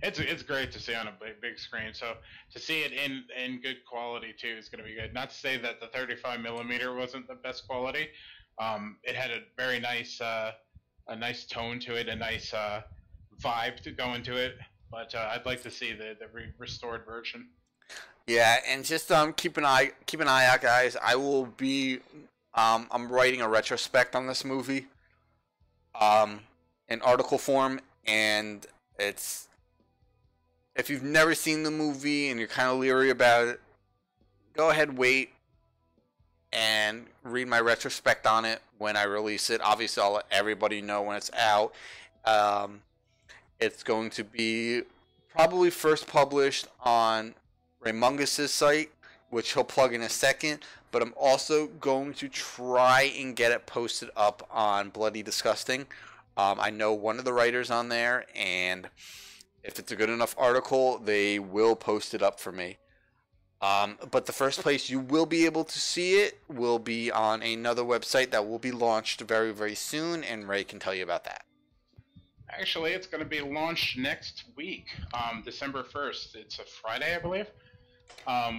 It's great to see on a big screen. So to see it in good quality too is going to be good. Not to say that the 35mm wasn't the best quality. It had a very nice tone to it, a nice vibe to go into it. But I'd like to see the restored version. Yeah, and just keep an eye out, guys. I will be I'm writing a retrospect on this movie, in article form, and it's, if you've never seen the movie and you're kind of leery about it, go ahead, wait, and read my retrospect on it when I release it. Obviously, I'll let everybody know when it's out. It's going to be probably first published on Ray Mungus' site, which he'll plug in a second, but I'm also going to try and get it posted up on Bloody Disgusting. I know one of the writers on there, and if it's a good enough article, they will post it up for me. But the first place you will be able to see it will be on another website that will be launched very, very soon, and Ray can tell you about that. Actually, it's going to be launched next week, December 1st. It's a Friday, I believe.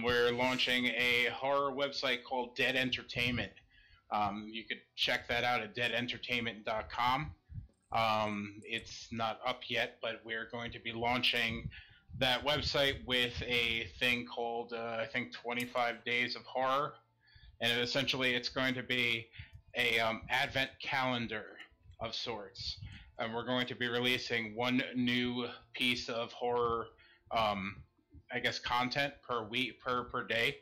We're launching a horror website called Dead Entertainment. You could check that out at deadentertainment.com. It's not up yet, but we're going to be launching that website with a thing called, I think, 25 Days of Horror. And essentially, it's going to be a advent calendar of sorts. And we're going to be releasing one new piece of horror, I guess, content per week, per day,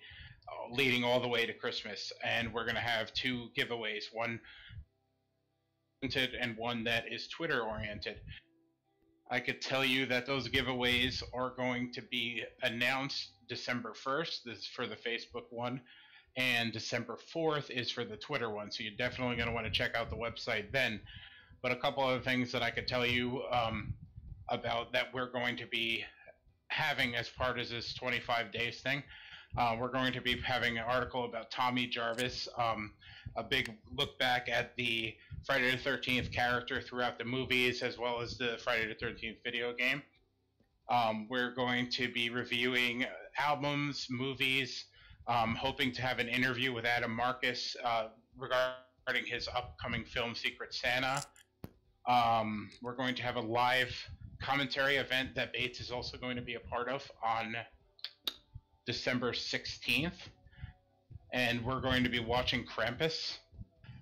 leading all the way to Christmas. And we're going to have 2 giveaways, one and one that is Twitter oriented. I could tell you that those giveaways are going to be announced December 1st. This is for the Facebook one, and December 4th is for the Twitter one. So you're definitely going to want to check out the website then. But a couple other things that I could tell you about that we're going to be having as part of this 25 days thing. We're going to be having an article about Tommy Jarvis, a big look back at the Friday the 13th character throughout the movies, as well as the Friday the 13th video game. We're going to be reviewing albums, movies, hoping to have an interview with Adam Marcus regarding his upcoming film Secret Santa. We're going to have a live commentary event that Bates is also going to be a part of on December 16th. And we're going to be watching Krampus.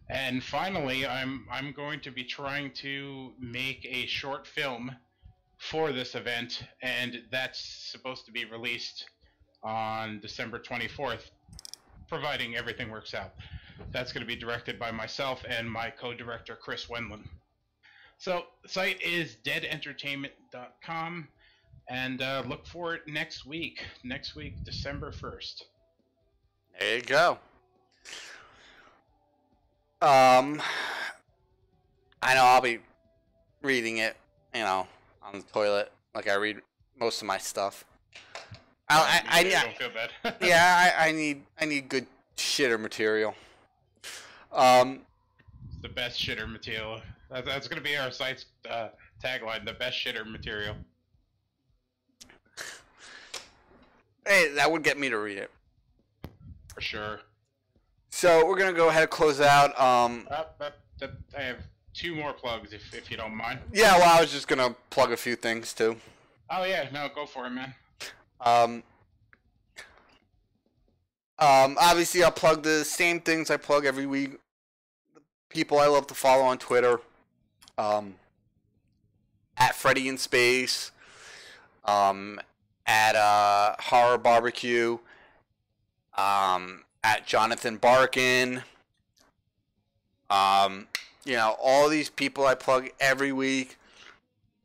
And finally, I'm going to be trying to make a short film for this event, and that's supposed to be released on December 24th, providing everything works out. That's going to be directed by myself and my co-director, Chris Wendland. So the site is deadentertainment.com, and look for it next week, December 1st. There you go. I know I'll be reading it, on the toilet, like I read most of my stuff. Don't feel bad. Yeah, I need good shitter material. The best shitter material. That's going to be our site's tagline, the best shitter material. Hey, that would get me to read it. For sure. So we're going to go ahead and close out. I have 2 more plugs, if you don't mind. Yeah, well, I was just going to plug a few things, too. Oh, yeah. No, go for it, man. Obviously, I'll plug the same things I plug every week. The people I love to follow on Twitter. At Freddy in Space. At Horror Barbecue. At Jonathan Barkin. All these people I plug every week.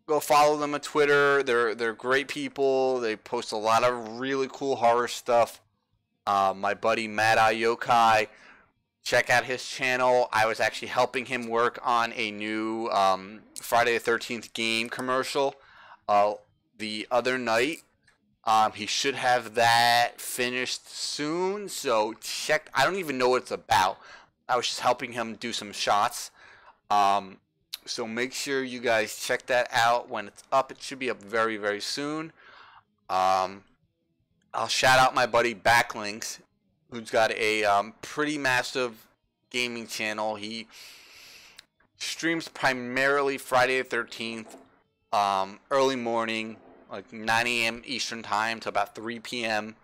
Go follow them on Twitter. They're great people. They post a lot of really cool horror stuff. My buddy Mad Eye Yokai, check out his channel. I was actually helping him work on a new Friday the 13th game commercial the other night. He should have that finished soon, so check. I don't even know what it's about. I was just helping him do some shots. So make sure you guys check that out when it's up. It should be up very, very soon. I'll shout out my buddy Backlinks, who's got a pretty massive gaming channel. He streams primarily Friday the 13th, early morning, like 9 a.m. Eastern time to about 3 p.m.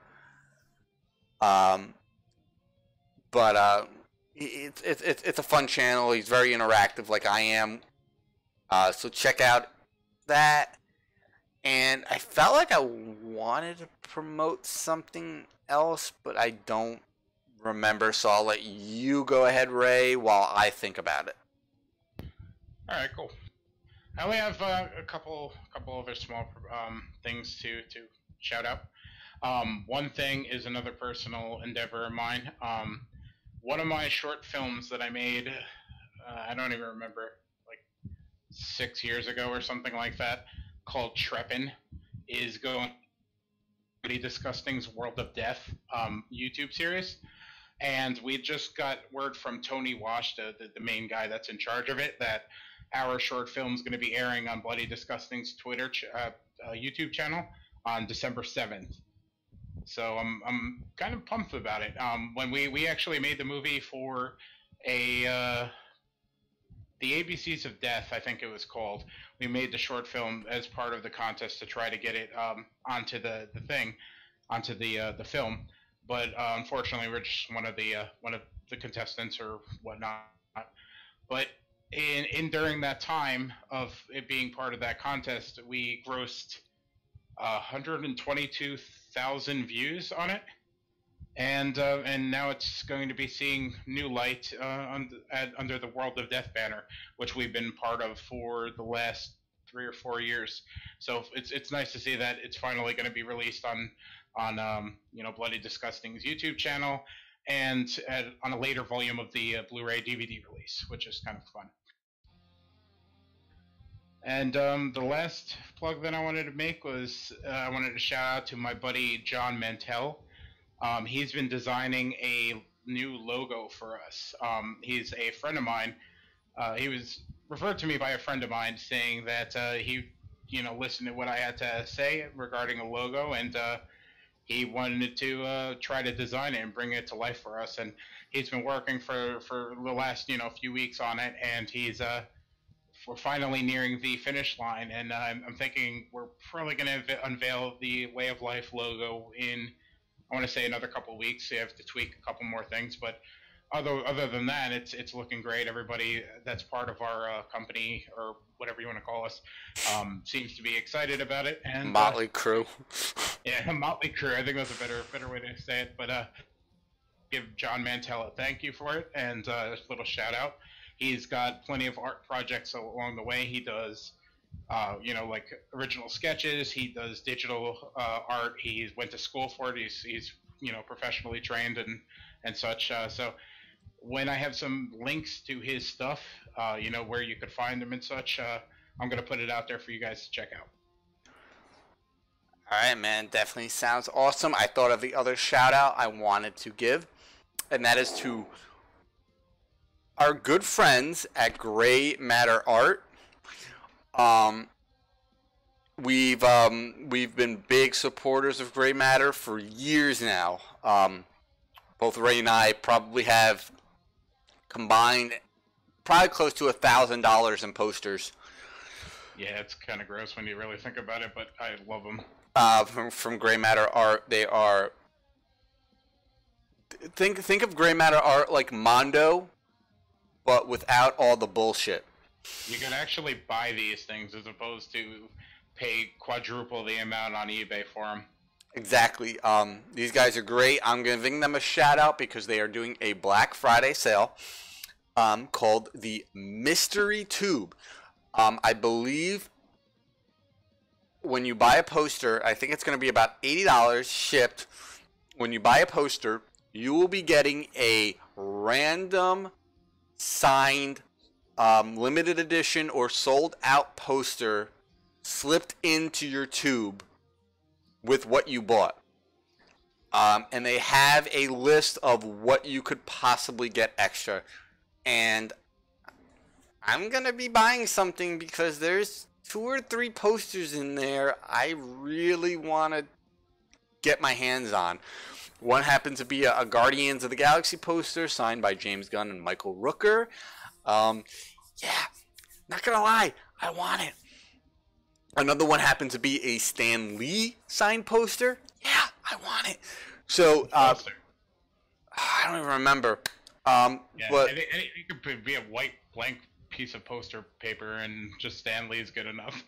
It's a fun channel. He's very interactive, like I am. So check out that. And I felt like I wanted to promote something else, but I don't remember. So I'll let you go ahead, Ray, while I think about it. All right, cool. I only have a couple other small things to shout out. One thing is another personal endeavor of mine. One of my short films that I made, I don't even remember, like 6 years ago or something like that, called Treppin', is going to be Disgusting's World of Death YouTube series. And we just got word from Tony Wash, the main guy that's in charge of it, that our short film is going to be airing on Bloody Disgusting's YouTube channel on December 7th. So I'm kind of pumped about it. When we actually made the movie for the ABCs of Death, I think it was called. We made the short film as part of the contest to try to get it onto the film. But unfortunately, we're just one of the contestants or whatnot. But during that time of it being part of that contest, we grossed 122,000 views on it, and now it's going to be seeing new light under the World of Death banner, which we've been part of for the last 3 or 4 years. So it's nice to see that it's finally going to be released on Bloody Disgusting's YouTube channel, and on a later volume of the Blu-ray DVD release, which is kind of fun. And the last plug that I wanted to make was I wanted to shout out to my buddy John Mantell. He's been designing a new logo for us. He's a friend of mine. He was referred to me by a friend of mine saying that he listened to what I had to say regarding a logo, and he wanted to try to design it and bring it to life for us. And he's been working for the last few weeks on it, and we're finally nearing the finish line. And I'm thinking we're probably going to unveil the Way of Life logo in, I want to say, another couple of weeks. So you have to tweak a couple more things, but other than that, it's looking great. Everybody that's part of our company, or whatever you want to call us, seems to be excited about it. And Motley Crew. Yeah, Motley Crew. I think that's a better way to say it. But give John Mantell a thank you for it, and a little shout out. He's got plenty of art projects along the way. He does, like original sketches. He does digital art. He went to school for it. He's professionally trained and such. So when I have some links to his stuff, where you could find them and such, I'm going to put it out there for you guys to check out. All right, man. Definitely sounds awesome. I thought of the other shout out I wanted to give, and that is to our good friends at Gray Matter Art. We've been big supporters of Gray Matter for years now. Both Ray and I probably have combined probably close to $1,000 in posters. Yeah, it's kind of gross when you really think about it, but I love them. From Gray Matter Art, they are. Think of Gray Matter Art like Mondo, but without all the bullshit. You can actually buy these things as opposed to pay quadruple the amount on eBay for them. Exactly. These guys are great. I'm giving them a shout out because they are doing a Black Friday sale called the Mystery Tube. I believe when you buy a poster, I think it's going to be about $80 shipped. When you buy a poster, you will be getting a random signed limited edition or sold out poster slipped into your tube with what you bought. And they have a list of what you could possibly get extra. And I'm going to be buying something because there's 2 or 3 posters in there I really want to get my hands on. One happened to be a Guardians of the Galaxy poster signed by James Gunn and Michael Rooker. Yeah, not going to lie, I want it. Another one happened to be a Stan Lee signed poster. Yeah, I want it. So, I don't even remember. Yeah, but it could be a white blank piece of poster paper, and just Stan Lee is good enough.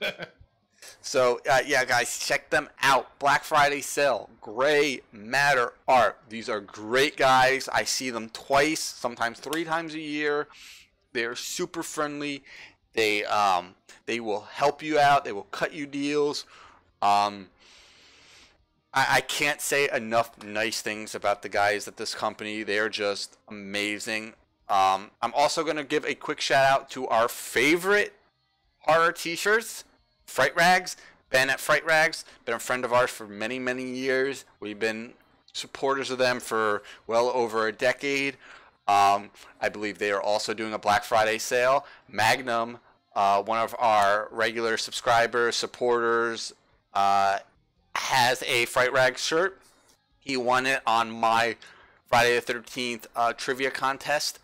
So, yeah, guys, check them out. Black Friday sale, Gray Matter Art. These are great guys. I see them twice, sometimes 3 times a year. They're super friendly. They They will help you out. They will cut you deals. I can't say enough nice things about the guys at this company. They are just amazing. I'm also going to give a quick shout out to our favorite horror t-shirts, Fright Rags. Ben at Fright Rags, been a friend of ours for many, many years. We've been supporters of them for well over a decade. I believe they are also doing a Black Friday sale. Magnum, one of our regular subscribers, supporters, has a Fright Rags shirt. He won it on my Friday the 13th trivia contest.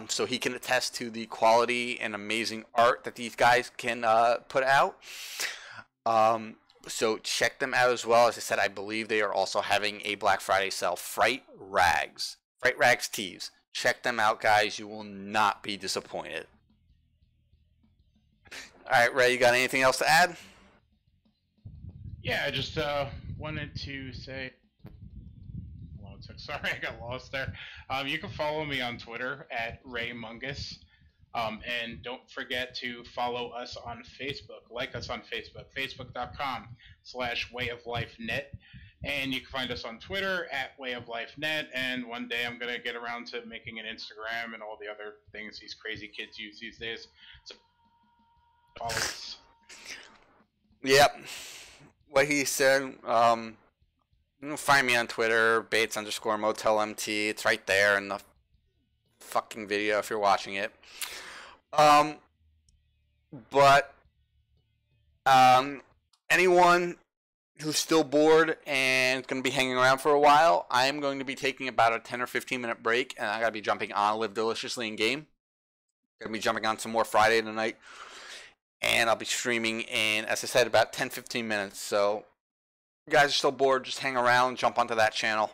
So he can attest to the quality and amazing art that these guys can put out. So check them out as well. As I said, I believe they are also having a Black Friday sale. Fright Rags tees. Check them out, guys. You will not be disappointed. All right, Ray, you got anything else to add? Yeah, I just wanted to say, sorry, I got lost there. You can follow me on Twitter at Ray Mungus. And don't forget to follow us on Facebook. Like us on Facebook, facebook.com/wayoflifenet. And you can find us on Twitter at wayoflifenet. And one day I'm going to get around to making an Instagram and all the other things these crazy kids use these days. So follow us. Yep. What he said, you can find me on Twitter, Bates_MotelMT. It's right there in the fucking video if you're watching it. But anyone who's still bored and going to be hanging around for a while, I am going to be taking about a 10 or 15 minute break, and I got to be jumping on Live Deliciously in game. Going to be jumping on some more Friday tonight, and I'll be streaming in, as I said, about 10-15 minutes. So if you guys are still bored, just hang around, jump onto that channel.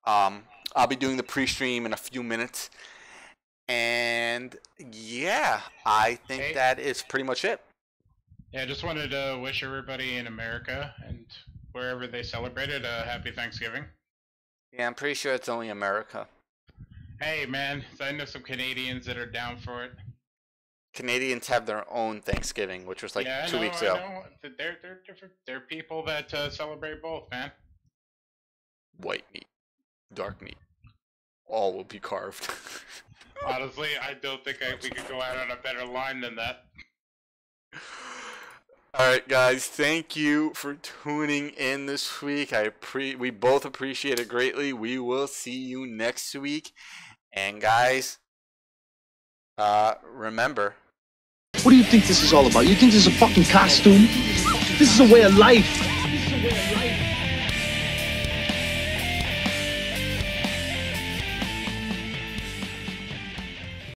I'll be doing the pre-stream in a few minutes. And yeah, I think that is pretty much it. Yeah, I just wanted to wish everybody in America and wherever they celebrated a happy Thanksgiving. Yeah, I'm pretty sure it's only America. Hey man, I know some Canadians that are down for it. Canadians have their own Thanksgiving, which was like 2 weeks ago. I know. They're different. They're people that celebrate both, man. White meat, dark meat, all will be carved. Honestly, I don't think we could go out on a better line than that. Alright guys, thank you for tuning in this week. We both appreciate it greatly. We will see you next week. And guys, remember. What do you think this is all about? You think this is a fucking costume? This is a way of life.